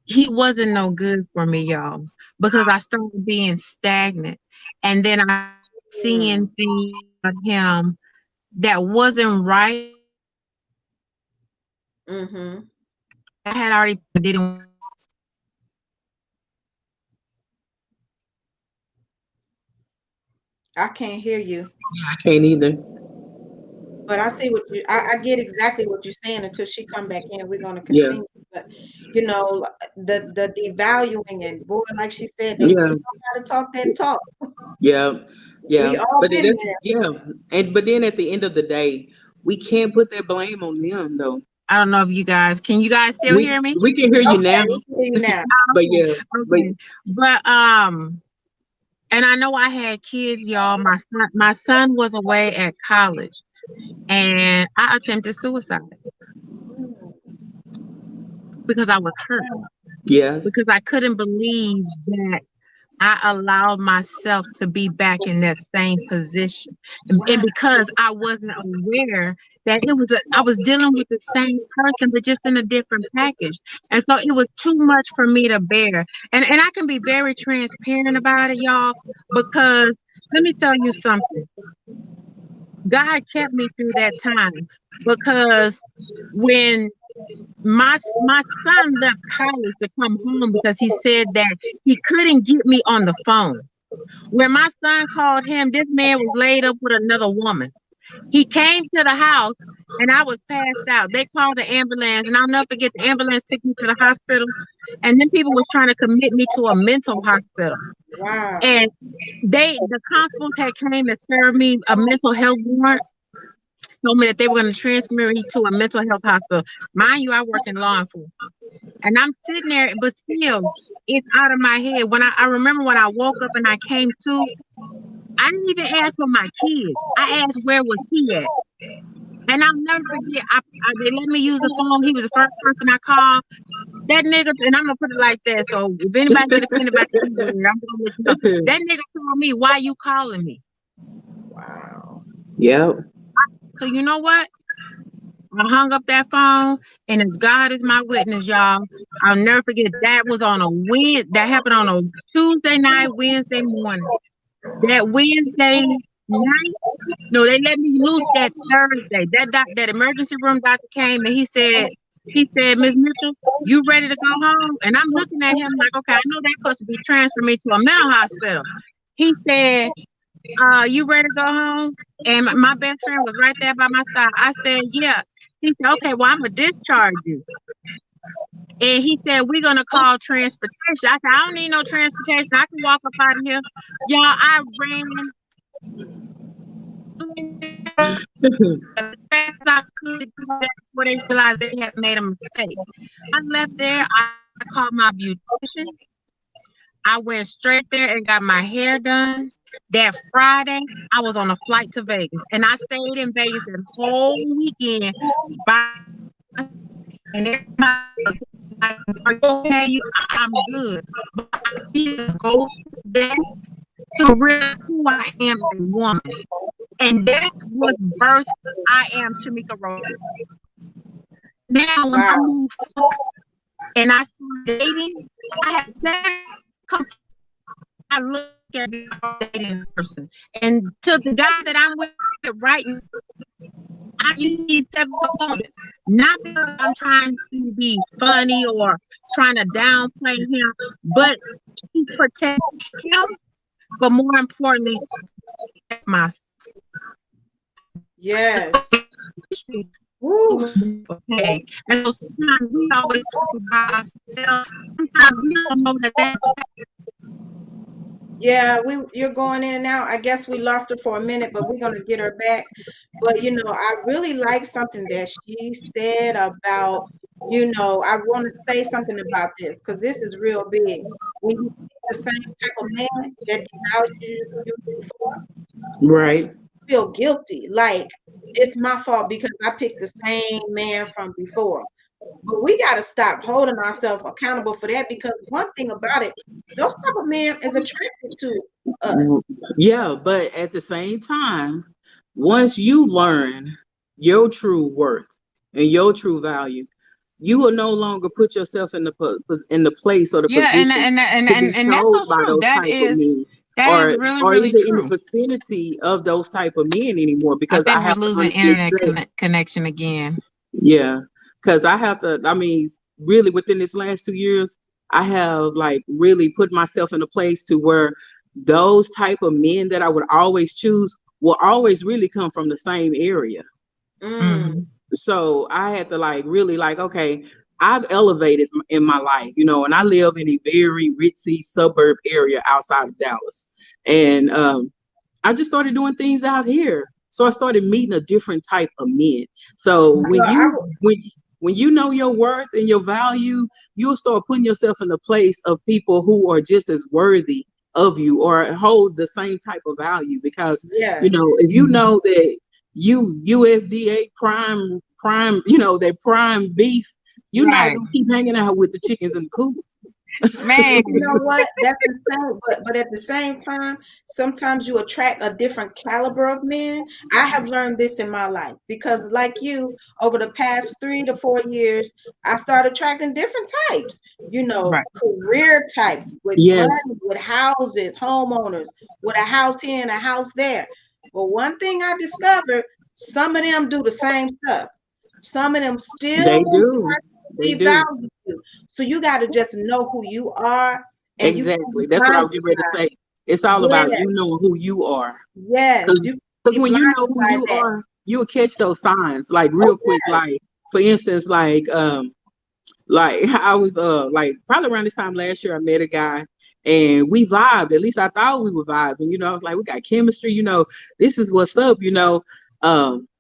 [SPEAKER 3] he wasn't no good for me, y'all, because I started being stagnant and then I
[SPEAKER 1] Mm,
[SPEAKER 3] seeing things of him that wasn't right
[SPEAKER 1] mm-hmm.
[SPEAKER 3] that I had already didn't.
[SPEAKER 1] I can't hear you,
[SPEAKER 2] Yeah, I can't either.
[SPEAKER 1] but I see what I get exactly what you're saying until she come back in. We're going to
[SPEAKER 2] Yeah,
[SPEAKER 1] continue. But you know, the devaluing and boy, like she said, they
[SPEAKER 2] yeah,
[SPEAKER 1] know how to talk that talk.
[SPEAKER 2] yeah, yeah.
[SPEAKER 1] We all
[SPEAKER 2] But
[SPEAKER 1] been
[SPEAKER 2] that's
[SPEAKER 1] there.
[SPEAKER 2] yeah. And but then at the end of the day, we can't put that blame on them though.
[SPEAKER 3] I don't know if you guys can you guys still hear me?
[SPEAKER 2] We can hear you
[SPEAKER 1] Okay,
[SPEAKER 2] now,
[SPEAKER 1] we can hear you now.
[SPEAKER 2] but
[SPEAKER 3] Okay,
[SPEAKER 2] yeah, but
[SPEAKER 3] okay. But and I know I had kids, y'all. My son was away at college and I attempted suicide.
[SPEAKER 1] Mm,
[SPEAKER 3] because I was hurt,
[SPEAKER 2] Yes.
[SPEAKER 3] because I couldn't believe that I allowed myself to be back in that same position. And
[SPEAKER 1] Wow.
[SPEAKER 3] because I wasn't aware that I was dealing with the same person, but just in a different package. And so it was too much for me to bear. And I can be very transparent about it, y'all, because let me tell you something. God kept me through that time because when my son left college to come home because he said that he couldn't get me on the phone. When my son called him, this man was laid up with another woman. He came to the house and I was passed out. They called the ambulance, and I'll never forget, the ambulance took me to the hospital. And then people was trying to commit me to a mental hospital.
[SPEAKER 1] Wow.
[SPEAKER 3] And the constables had came and served me a mental health warrant, told me that they were going to transfer me to a mental health hospital. Mind you, I work in law enforcement. And I'm sitting there, but still, it's out of my head. I remember when I woke up and I came to, I didn't even ask for my kids. I asked where was he at. And I'll never forget. They let me use the phone. He was the first person I called. That nigga, and I'm gonna put it like that. So if anybody get offended about the word, I'm gonna let you know. That nigga told me, "Why you calling me?"
[SPEAKER 1] Wow.
[SPEAKER 2] Yep.
[SPEAKER 3] So you know what? I hung up that phone, and as God is my witness, y'all, I'll never forget. That was on a That happened on a Tuesday night, Wednesday morning. That Wednesday night, no, they let me loose that Thursday. That emergency room doctor came and he said, Miss Mitchell, you ready to go home? And I'm looking at him like, okay, I know they're supposed to be transferring me to a mental hospital. He said, you ready to go home? And my best friend was right there by my side. I said, yeah. He said, okay, well, I'm gonna discharge you. And he said, we're gonna call transportation. I said, I don't need no transportation. I can walk up out of here. Y'all, I ran as fast as I could before they realized they had made a mistake. I left there. I called my beautician. I went straight there and got my hair done. That Friday, I was on a flight to Vegas, and I stayed in Vegas that whole weekend by myself. And everybody was like, "Are you okay? I'm good." But I didn't go there to realize who I am as a woman, and that was birth. I am Shemika Rochelle. Now, when I
[SPEAKER 1] Wow.
[SPEAKER 3] moved forward and I started dating, I had never come. I look at being a dating person, and to the guy that I'm with right now, you need several components. Not because I'm trying to be funny or trying to downplay him, but to protect him, but more importantly, protect myself.
[SPEAKER 1] Yes. Woo.
[SPEAKER 3] Okay. And so sometimes we always talk about ourselves. Sometimes we don't know that.
[SPEAKER 1] Yeah, you're going in and out. I guess we lost her for a minute, but we're gonna get her back. But I really like something that she said about, I want to say something about this because this is real big. When you pick the same type of man that devalued you before,
[SPEAKER 2] Right.
[SPEAKER 1] feel guilty. Like it's my fault because I picked the same man from before. But we got to stop holding ourselves accountable for that because one thing about it, those type of men is attracted to us.
[SPEAKER 2] Yeah, but at the same time, once you learn your true worth and your true value, you will no longer put yourself in the place or the
[SPEAKER 3] Yeah, and
[SPEAKER 2] position
[SPEAKER 3] and and
[SPEAKER 2] to be
[SPEAKER 3] and, and that's so
[SPEAKER 2] told by
[SPEAKER 3] true.
[SPEAKER 2] those
[SPEAKER 3] That
[SPEAKER 2] type of
[SPEAKER 3] is
[SPEAKER 2] men,
[SPEAKER 3] that is
[SPEAKER 2] or
[SPEAKER 3] really,
[SPEAKER 2] or
[SPEAKER 3] really
[SPEAKER 2] even in the
[SPEAKER 3] true.
[SPEAKER 2] vicinity of those type of men anymore.
[SPEAKER 3] I
[SPEAKER 2] Because I
[SPEAKER 3] think we're
[SPEAKER 2] have to
[SPEAKER 3] losing
[SPEAKER 2] honestly
[SPEAKER 3] internet
[SPEAKER 2] say,
[SPEAKER 3] connection again.
[SPEAKER 2] yeah, because I have to. I mean, really, within this last 2 years, I have like really put myself in a place to where those type of men that I would always choose will always really come from the same area.
[SPEAKER 1] Mm,
[SPEAKER 3] Hmm.
[SPEAKER 2] So I had to like really like, okay, I've elevated in my life, and I live in a very ritzy suburb area outside of Dallas, and I just started doing things out here. So I started meeting a different type of men. So
[SPEAKER 1] well,
[SPEAKER 2] when you know your worth and your value, you'll start putting yourself in the place of people who are just as worthy of you or hold the same type of value. Because
[SPEAKER 1] yeah,
[SPEAKER 2] if you know that you USDA prime, that prime beef, You're not
[SPEAKER 3] Right.
[SPEAKER 2] gonna keep hanging out with the chickens in the coop.
[SPEAKER 3] Man.
[SPEAKER 1] You know what? That's insane. But at the same time, sometimes you attract a different caliber of men. I have learned this in my life because, like you, over the past 3 to 4 years, I started attracting different types.
[SPEAKER 3] Right.
[SPEAKER 1] Career types with
[SPEAKER 2] Yes,
[SPEAKER 1] money, with houses, homeowners, with a house here and a house there. But one thing I discovered, some of them do the same stuff. Some of them still
[SPEAKER 2] they
[SPEAKER 1] want
[SPEAKER 2] do.
[SPEAKER 1] to
[SPEAKER 2] They do.
[SPEAKER 1] devalue you. So you got to just know who you are and you can't be
[SPEAKER 2] Exactly. That's what I
[SPEAKER 1] blinded
[SPEAKER 2] was getting ready to
[SPEAKER 1] by
[SPEAKER 2] say. It's all
[SPEAKER 1] it.
[SPEAKER 2] about you knowing who you are.
[SPEAKER 1] Yes,
[SPEAKER 2] Cause,
[SPEAKER 1] you can't
[SPEAKER 2] cause
[SPEAKER 1] be
[SPEAKER 2] when you know
[SPEAKER 1] blinded
[SPEAKER 2] who
[SPEAKER 1] by
[SPEAKER 2] you
[SPEAKER 1] that.
[SPEAKER 2] are, you'll catch those signs like
[SPEAKER 1] Oh
[SPEAKER 2] real quick.
[SPEAKER 1] yes,
[SPEAKER 2] Like for instance, like I was like probably around this time last year I met a guy and we vibed. At least I thought we were vibing. I was like, we got chemistry, this is what's up.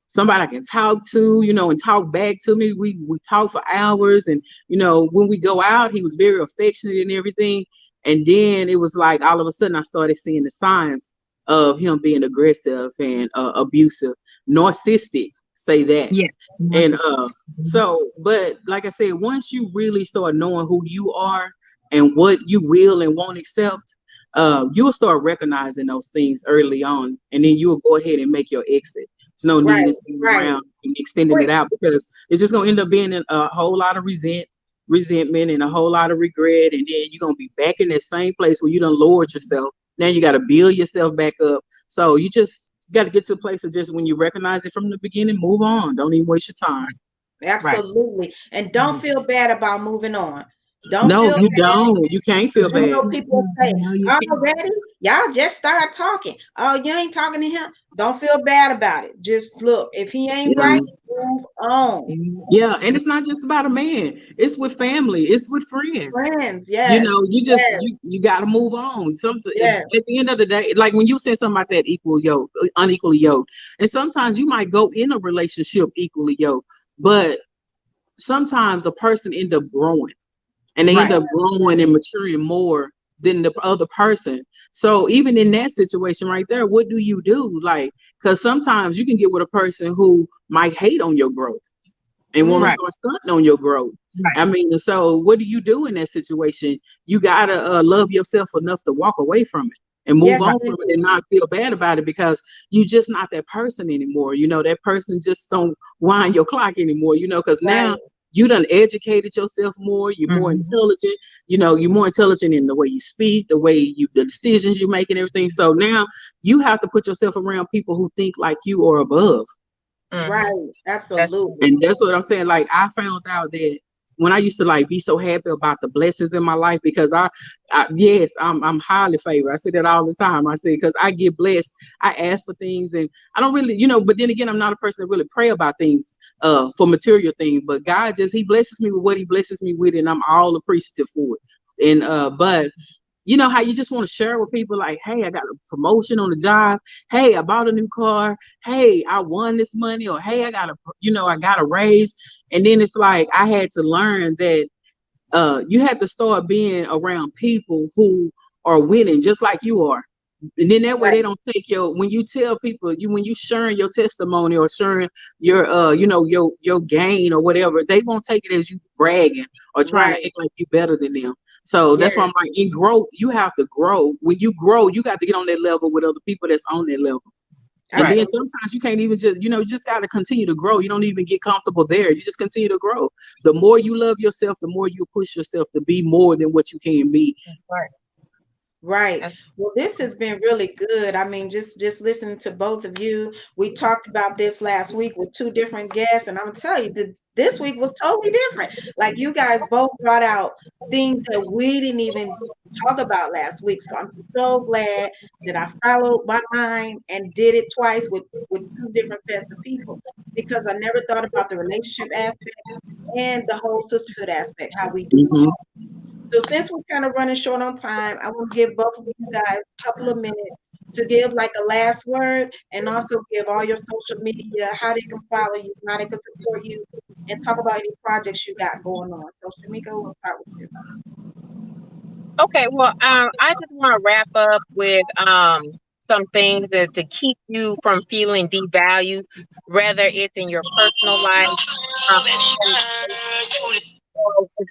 [SPEAKER 2] Somebody I can talk to, and talk back to me. We talk for hours and when we go out, he was very affectionate and everything. And then it was like all of a sudden I started seeing the signs of him being aggressive and abusive, narcissistic, say that.
[SPEAKER 3] Yeah.
[SPEAKER 2] And so, but like I said, once you really start knowing who you are and what you will and won't accept, you'll start recognizing those things early on, and then you'll go ahead and make your exit. There's no need in
[SPEAKER 1] right,
[SPEAKER 2] staying
[SPEAKER 1] right.
[SPEAKER 2] around and extending it
[SPEAKER 1] Quick,
[SPEAKER 2] out because it's just gonna end up being a whole lot of resentment and a whole lot of regret, and then you're gonna be back in that same place where you done lowered yourself. Now you got to build yourself back up. So you just got to get to a place of just when you recognize it from the beginning, move on. Don't even waste your time.
[SPEAKER 3] Right.
[SPEAKER 1] absolutely. And don't
[SPEAKER 3] Mhm.
[SPEAKER 1] feel bad about moving on. Don't
[SPEAKER 2] No,
[SPEAKER 1] feel
[SPEAKER 2] you
[SPEAKER 1] bad
[SPEAKER 2] don't. You can't feel
[SPEAKER 1] because
[SPEAKER 2] bad.
[SPEAKER 1] people say,
[SPEAKER 3] No, you can't.
[SPEAKER 1] already, y'all just start talking. Oh, you ain't talking to him. Don't feel bad about it. Just look, if he ain't
[SPEAKER 2] Yeah.
[SPEAKER 1] right, move on.
[SPEAKER 2] Yeah, and it's not just about a man. It's with family. It's with friends.
[SPEAKER 1] Friends, yes,
[SPEAKER 2] You just
[SPEAKER 1] yes,
[SPEAKER 2] you got to move on. Something
[SPEAKER 1] yes,
[SPEAKER 2] at the end of the day, like when you said something about that equal yoke, unequally yoked, and sometimes you might go in a relationship equally yoked, but sometimes a person end up growing, and they end
[SPEAKER 3] Right.
[SPEAKER 2] up growing and maturing more than the other person. So even in that situation right there, what do you do? Like, because sometimes you can get with a person who might hate on your growth and want to
[SPEAKER 1] mm,
[SPEAKER 3] Right.
[SPEAKER 2] start stunting on your growth.
[SPEAKER 3] Right.
[SPEAKER 2] I mean, so what do you do in that situation? You gotta love yourself enough to walk away from it and move
[SPEAKER 1] yes,
[SPEAKER 3] Right.
[SPEAKER 2] on
[SPEAKER 1] you
[SPEAKER 2] from it
[SPEAKER 1] do.
[SPEAKER 2] and not feel bad about it because you just not that person anymore. That person just don't wind your clock anymore. Because
[SPEAKER 1] Right,
[SPEAKER 2] now you done educated yourself more. You're more
[SPEAKER 3] Mhm.
[SPEAKER 2] intelligent. You're more intelligent in the way you speak, the decisions you make, and everything. So now you have to put yourself around people who think like you or above.
[SPEAKER 3] Mhm.
[SPEAKER 1] right,
[SPEAKER 3] That's
[SPEAKER 1] absolutely.
[SPEAKER 2] And that's what I'm saying. Like I found out that when I used to like be so happy about the blessings in my life because yes, I'm highly favored. I say that all the time. I say because I get blessed. I ask for things and I don't really, but then again, I'm not a person that really pray about things for material things. But God just he blesses me with what he blesses me with, and I'm all appreciative for it. And but you know how you just want to share with people like, hey, I got a promotion on the job. Hey, I bought a new car. Hey, I won this money. Or hey, I got a raise. And then it's like I had to learn that you have to start being around people who are winning just like you are. And then that way
[SPEAKER 1] Right,
[SPEAKER 2] they don't take when you tell people when you sharing your testimony or sharing your your gain or whatever, they won't take it as you bragging or trying to
[SPEAKER 1] right,
[SPEAKER 2] act like you better than them. So that's why
[SPEAKER 1] yes,
[SPEAKER 2] I'm like in growth, you have to grow. When you grow, you got to get on that level with other people that's on that level. And
[SPEAKER 3] right.
[SPEAKER 2] then
[SPEAKER 1] absolutely.
[SPEAKER 2] sometimes you can't even you just got to continue to grow. You don't even get comfortable there. You just continue to grow. The more you love yourself, the more you push yourself to be more than what you can be.
[SPEAKER 3] Right.
[SPEAKER 1] Right.
[SPEAKER 3] That's
[SPEAKER 1] Well, this has been really good. I mean, just listening to both of you. We talked about this last week with two different guests, and I'm telling you, this week was totally different. Like you guys both brought out things that we didn't even talk about last week. So I'm so glad that I followed my mind and did it twice with two different sets of people because I never thought about the relationship aspect and the whole sisterhood aspect, how we do.
[SPEAKER 2] Hmm.
[SPEAKER 1] So since we're kind of running short on time, I want to give both of you guys a couple of minutes to give like a last word and also give all your social media, how they can follow you, how they can support you, and talk about any projects you got going on. So Shamika, we'll start with you.
[SPEAKER 3] okay. Well, I just want to wrap up with some things that to keep you from feeling devalued, whether it's in your personal life. Um,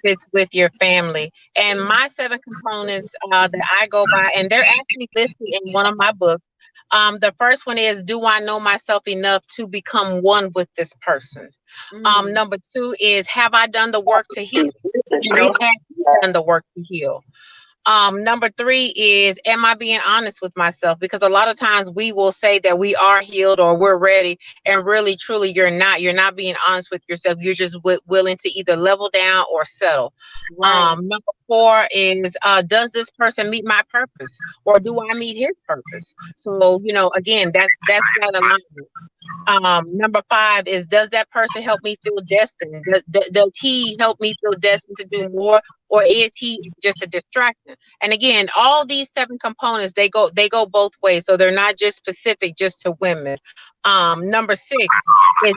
[SPEAKER 3] fits with your family. And my 7 components that I go by, and they're actually listed in one of my books. The first one is, do I know myself enough to become one with this person?
[SPEAKER 1] Mm,
[SPEAKER 3] Number two is, have I done the work to heal? Have you done the work to heal? Number three is, am I being honest with myself? Because a lot of times we will say that we are healed or we're ready, and really, truly, you're not. You're not being honest with yourself. You're just willing to either level down or settle.
[SPEAKER 1] right.
[SPEAKER 3] Number four is, does this person meet my purpose, or do I meet his purpose? So, again, that's that alignment. Number five is, does that person help me feel destined? Does he help me feel destined to do more, or is he just a distraction? And again, all these 7 components, they go both ways. So they're not just specific just to women. Number six is,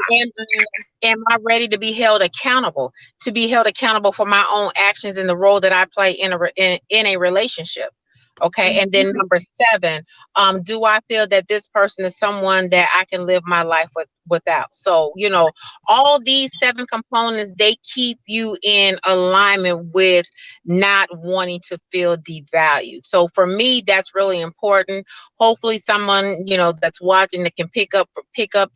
[SPEAKER 3] am I ready to be held accountable? To be held accountable for my own actions and the role that I play in a relationship. Okay. And then
[SPEAKER 1] Mhm.
[SPEAKER 3] number seven, do I feel that this person is someone that I can live my life without? So, all these 7 components, they keep you in alignment with not wanting to feel devalued. So for me, that's really important. Hopefully someone, that's watching, that can pick up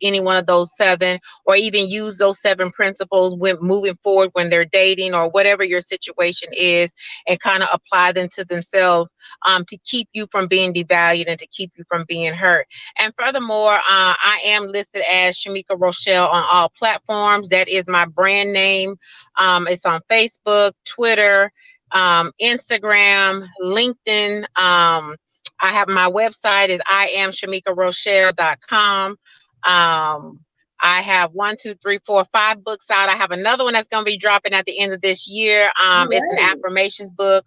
[SPEAKER 3] any one of those 7, or even use those 7 principles when moving forward, when they're dating or whatever your situation is, and kind of apply them to themselves, to keep you from being devalued and to keep you from being hurt. And furthermore, I am listed as Shemika Rochelle on all platforms. That is my brand name. It's on Facebook, Twitter, Instagram, LinkedIn. I have my website is iamshemikarochelle.com. I have 1, 2, 3, 4, 5 books out. I have another one that's going to be dropping at the end of this year. It's an
[SPEAKER 1] Right.
[SPEAKER 3] affirmations book,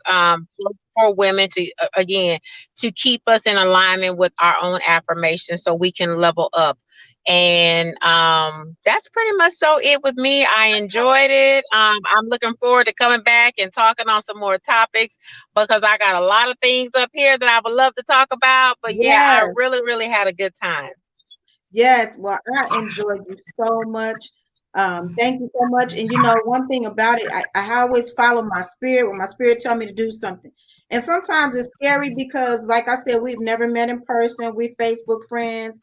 [SPEAKER 3] for women, to again, to keep us in alignment with our own affirmations, so we can level up. And that's pretty much so it with me. I enjoyed it. I'm looking forward to coming back and talking on some more topics, because I got a lot of things up here that I would love to talk about. But yeah, I
[SPEAKER 1] Yes.
[SPEAKER 3] really, really had a good time.
[SPEAKER 1] Yes. Well, I enjoyed you so much. Thank you so much. And one thing about it, I always follow my spirit when my spirit tell me to do something. And sometimes it's scary because, like I said, we've never met in person. We Facebook friends.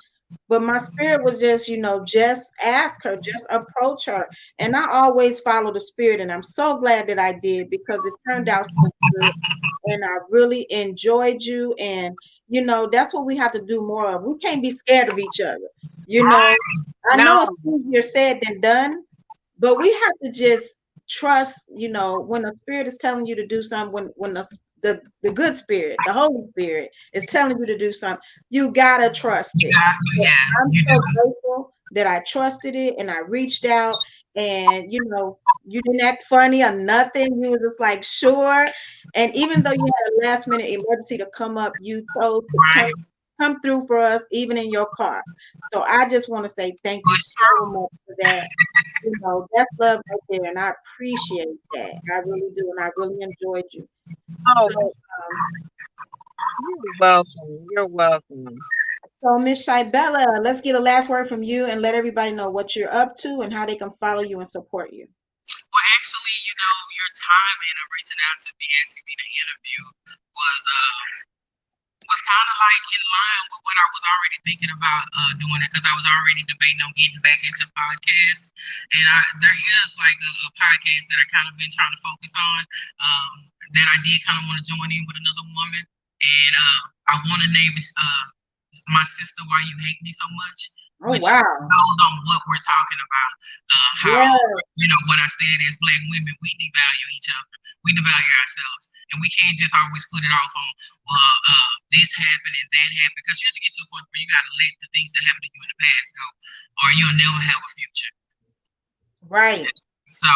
[SPEAKER 1] But my spirit was just, just ask her, just approach her. And I always follow the spirit. And I'm so glad that I did, because it turned out so good. And I really enjoyed you. And, that's what we have to do more of. We can't be scared of each other. You know, I
[SPEAKER 3] No,
[SPEAKER 1] know it's easier said than done, but we have to just trust, when the spirit is telling you to do something, when the good spirit, the Holy Spirit is telling you to do something, you gotta trust it. So
[SPEAKER 2] Yeah,
[SPEAKER 1] I'm
[SPEAKER 2] you
[SPEAKER 1] so
[SPEAKER 2] do.
[SPEAKER 1] grateful that I trusted it and I reached out, and you didn't act funny or nothing. You were just like, sure. And even though you had a last minute emergency to come up, you chose to
[SPEAKER 2] Right.
[SPEAKER 1] come through for us, even in your car. So I just want to say thank you
[SPEAKER 2] Push
[SPEAKER 1] so
[SPEAKER 2] through.
[SPEAKER 1] much for that. That's love right there, and I appreciate that. I really do, and I really enjoyed you.
[SPEAKER 3] oh,
[SPEAKER 1] So,
[SPEAKER 3] you're welcome. You're welcome.
[SPEAKER 1] Miss ShyBella, let's get a last word from you and let everybody know what you're up to and how they can follow you and support you.
[SPEAKER 2] Well, actually, your time in reaching out to me, asking me to interview was kind of like in line with what I was already thinking about doing it, because I was already debating on getting back into podcasts, and there is like a podcast that I kind of been trying to focus on, that I did kind of want to join in with another woman, and I want to name it My Sister, Why You Hate Me So Much,
[SPEAKER 1] Oh,
[SPEAKER 2] which
[SPEAKER 1] wow.
[SPEAKER 2] goes on what we're talking about, how
[SPEAKER 1] Yes,
[SPEAKER 2] what I said is, Black women, we devalue each other, we devalue ourselves, and we can't just always put it off on, well, this happened and that happened, because you have to get to a point where you got to let the things that happened to you in the past go, or you'll never have a future.
[SPEAKER 1] right.
[SPEAKER 2] So,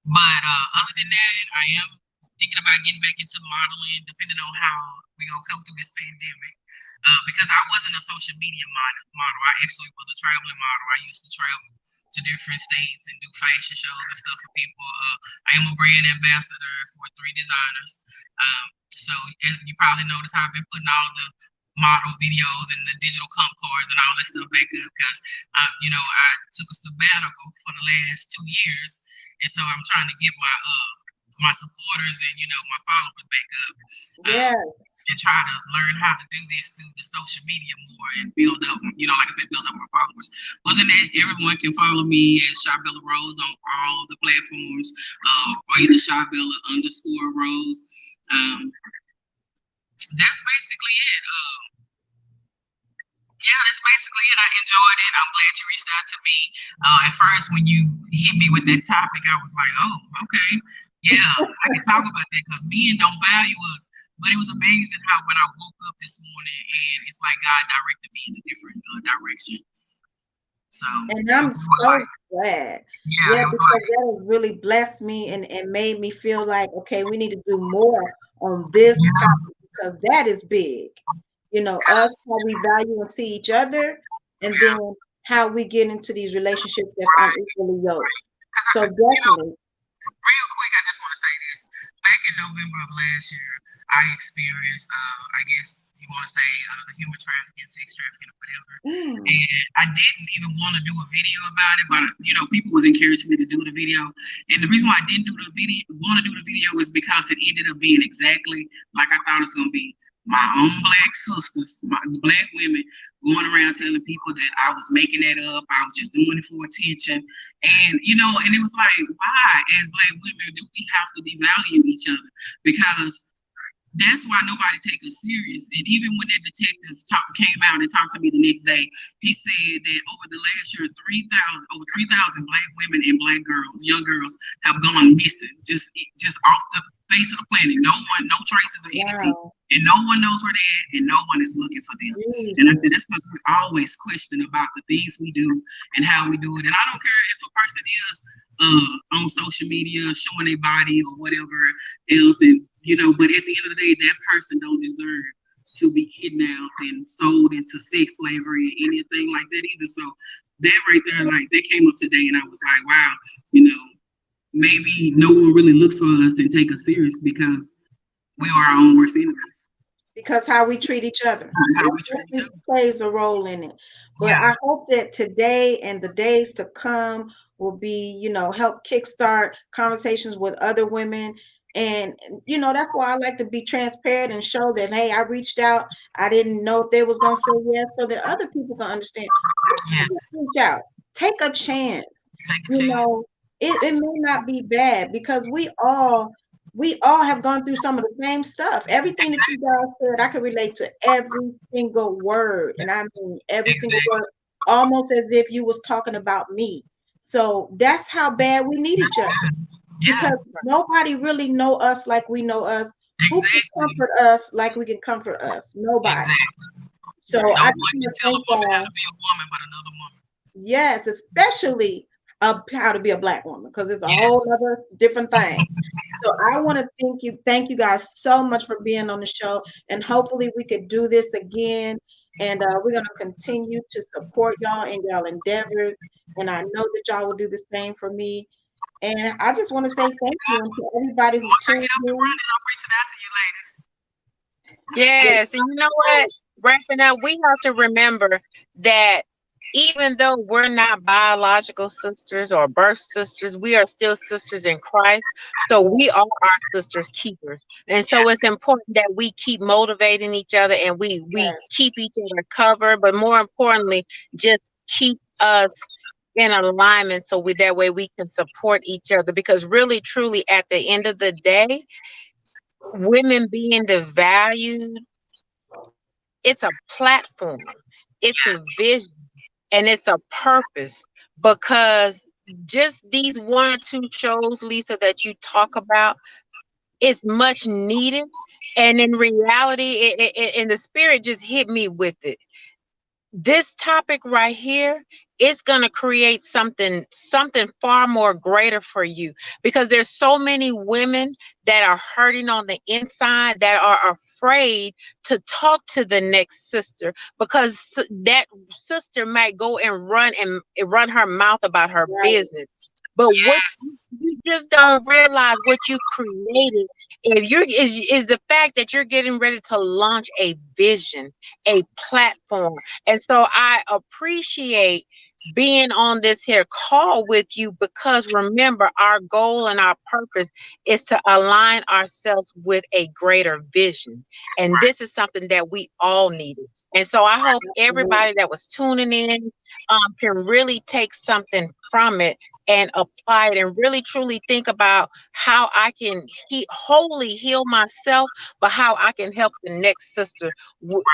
[SPEAKER 2] but other than that, I am thinking about getting back into modeling, depending on how we're gonna come through this pandemic. Because I wasn't a social media model. I actually was a traveling model. I used to travel to different states and do fashion shows and stuff for people. I am a brand ambassador for 3 designers. So you probably noticed how I've been putting all the model videos and the digital comp cards and all this stuff back up, because I took a sabbatical for the last 2 years, and so I'm trying to get my my supporters and my followers back up.
[SPEAKER 1] Yeah.
[SPEAKER 2] And try to learn how to do this through the social media more and build up, like I said, build up more followers. Other than that, everyone can follow me at ShyBella Rose on all the platforms, or either ShyBella_Rose. That's basically it. Yeah, that's basically it. I enjoyed it. I'm glad you reached out to me. At first, when you hit me with that topic, I was like, oh, okay. Yeah, I can talk about that because men don't value us. But it was amazing how when I woke up this morning and it's like God directed me in a different direction. So,
[SPEAKER 1] and I'm so glad. Yeah,
[SPEAKER 2] it was
[SPEAKER 1] because that has really blessed me and made me feel like, okay, we need to do more on this topic because that is big. Us, how we value and see each other, and then how we get into these relationships that's unequally yoked. So definitely.
[SPEAKER 2] Real quick, I just want to say this. Back in November of last year, I experienced, I guess you want to say, the human trafficking, sex trafficking, or whatever. And I didn't even want to do a video about it, but people was encouraging me to do the video. And the reason why I didn't want to do the video is because it ended up being exactly like I thought it was going to be. My own Black sisters, my Black women, going around telling people that I was making that up. I was just doing it for attention. And, and it was like, why, as Black women, do we have to devalue each other? Because that's why nobody take us serious. And even when that detective came out and talked to me the next day, he said that over the last year, over 3,000 Black women and Black girls, young girls, have gone missing, just off the face of the planet. No traces of anything.
[SPEAKER 1] Wow.
[SPEAKER 2] And no one knows where they're at, and no one is looking for them. And I said, that's because we always question about the things we do and how we do it. And I don't care if a person is on social media showing their body or whatever else, and but at the end of the day, that person don't deserve to be kidnapped and sold into sex slavery or anything like that either. So that right there, like, that came up today, and I was like, wow, maybe no one really looks for us and take us serious because we are our own worst enemies.
[SPEAKER 1] Because how we treat each other. Plays a role in it. But I hope that today and the days to come will be, help kickstart conversations with other women. And, that's why I like to be transparent and show that, hey, I reached out. I didn't know if they was going to say yes, so that other people can understand.
[SPEAKER 2] Yes.
[SPEAKER 1] Reach out. Take a chance. It may not be bad because we all have gone through some of the same stuff. Everything that you guys said, I can relate to every single word. And I mean every single word, almost as if you was talking about me. So that's how bad we need each other. Because nobody really know us like we know us. Who can comfort us like we can comfort us? Nobody. So I just want to tell a woman how to be a woman, but another woman. Yes, especially how to be a Black woman, because it's a whole other different thing. So I want to thank you guys so much for being on the show, and hopefully we could do this again. And we're gonna continue to support y'all in y'all endeavors, and I know that y'all will do the same for me. And I just want to say thank you to everybody who tuned in. I'm reaching out to you, ladies.
[SPEAKER 3] Yes, and you know what? Wrapping up, we have to remember that even though we're not biological sisters or birth sisters, we are still sisters in Christ. So we are our sisters' keepers. And so it's important that we keep motivating each other and we keep each other covered, but more importantly, just keep us in alignment so that way we can support each other. Because really, truly, at the end of the day, women being devalued, it's a platform, it's a vision, and it's a purpose. Because just these one or two shows, Lisa, that you talk about, it's much needed. And in reality, in the spirit just hit me with it. This topic right here is going to create something far more greater for you, because there's so many women that are hurting on the inside that are afraid to talk to the next sister, because that sister might go and run her mouth about her business. But what you just don't realize what you've created is the fact that you're getting ready to launch a vision, a platform. And so I appreciate being on this here call with you, because remember, our goal and our purpose is to align ourselves with a greater vision. And this is something that we all needed. And so I hope everybody that was tuning in can really take something from it and apply it and really truly think about how I can wholly heal myself, but how I can help the next sister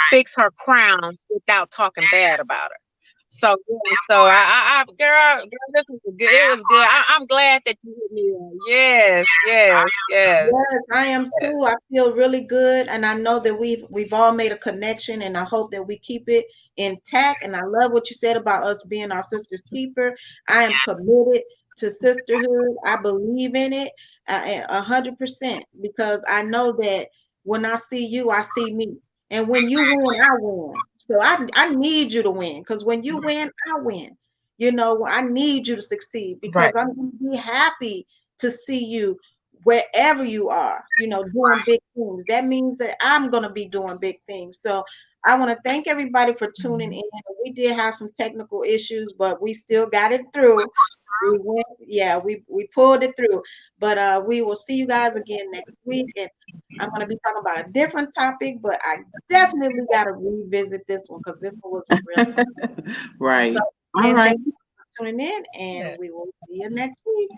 [SPEAKER 3] fix her crown without talking bad about her. So yeah, so girl, this was good. It was good. I'm glad that you hit me up. Yes, yes, yes,
[SPEAKER 1] Yes, I am
[SPEAKER 3] yes.
[SPEAKER 1] too. I feel really good, and I know that we've all made a connection, and I hope that we keep it intact. And I love what you said about us being our sister's keeper. I am committed to sisterhood. I believe in it 100% because I know that when I see you, I see me, and when you win, I win. So I need you to win because when you win, I win. You know, I need you to succeed because
[SPEAKER 3] Right.
[SPEAKER 1] I'm going to be happy to see you wherever you are, doing big things. That means that I'm going to be doing big things. So I want to thank everybody for tuning in. We did have some technical issues, but we still got it through. We went, yeah, we pulled it through. But we will see you guys again next week. And I'm going to be talking about a different topic, but I definitely got to revisit this one because this one was really so.
[SPEAKER 2] Right. All
[SPEAKER 1] And
[SPEAKER 2] right.
[SPEAKER 1] thank you for tuning in, and we will see you next week.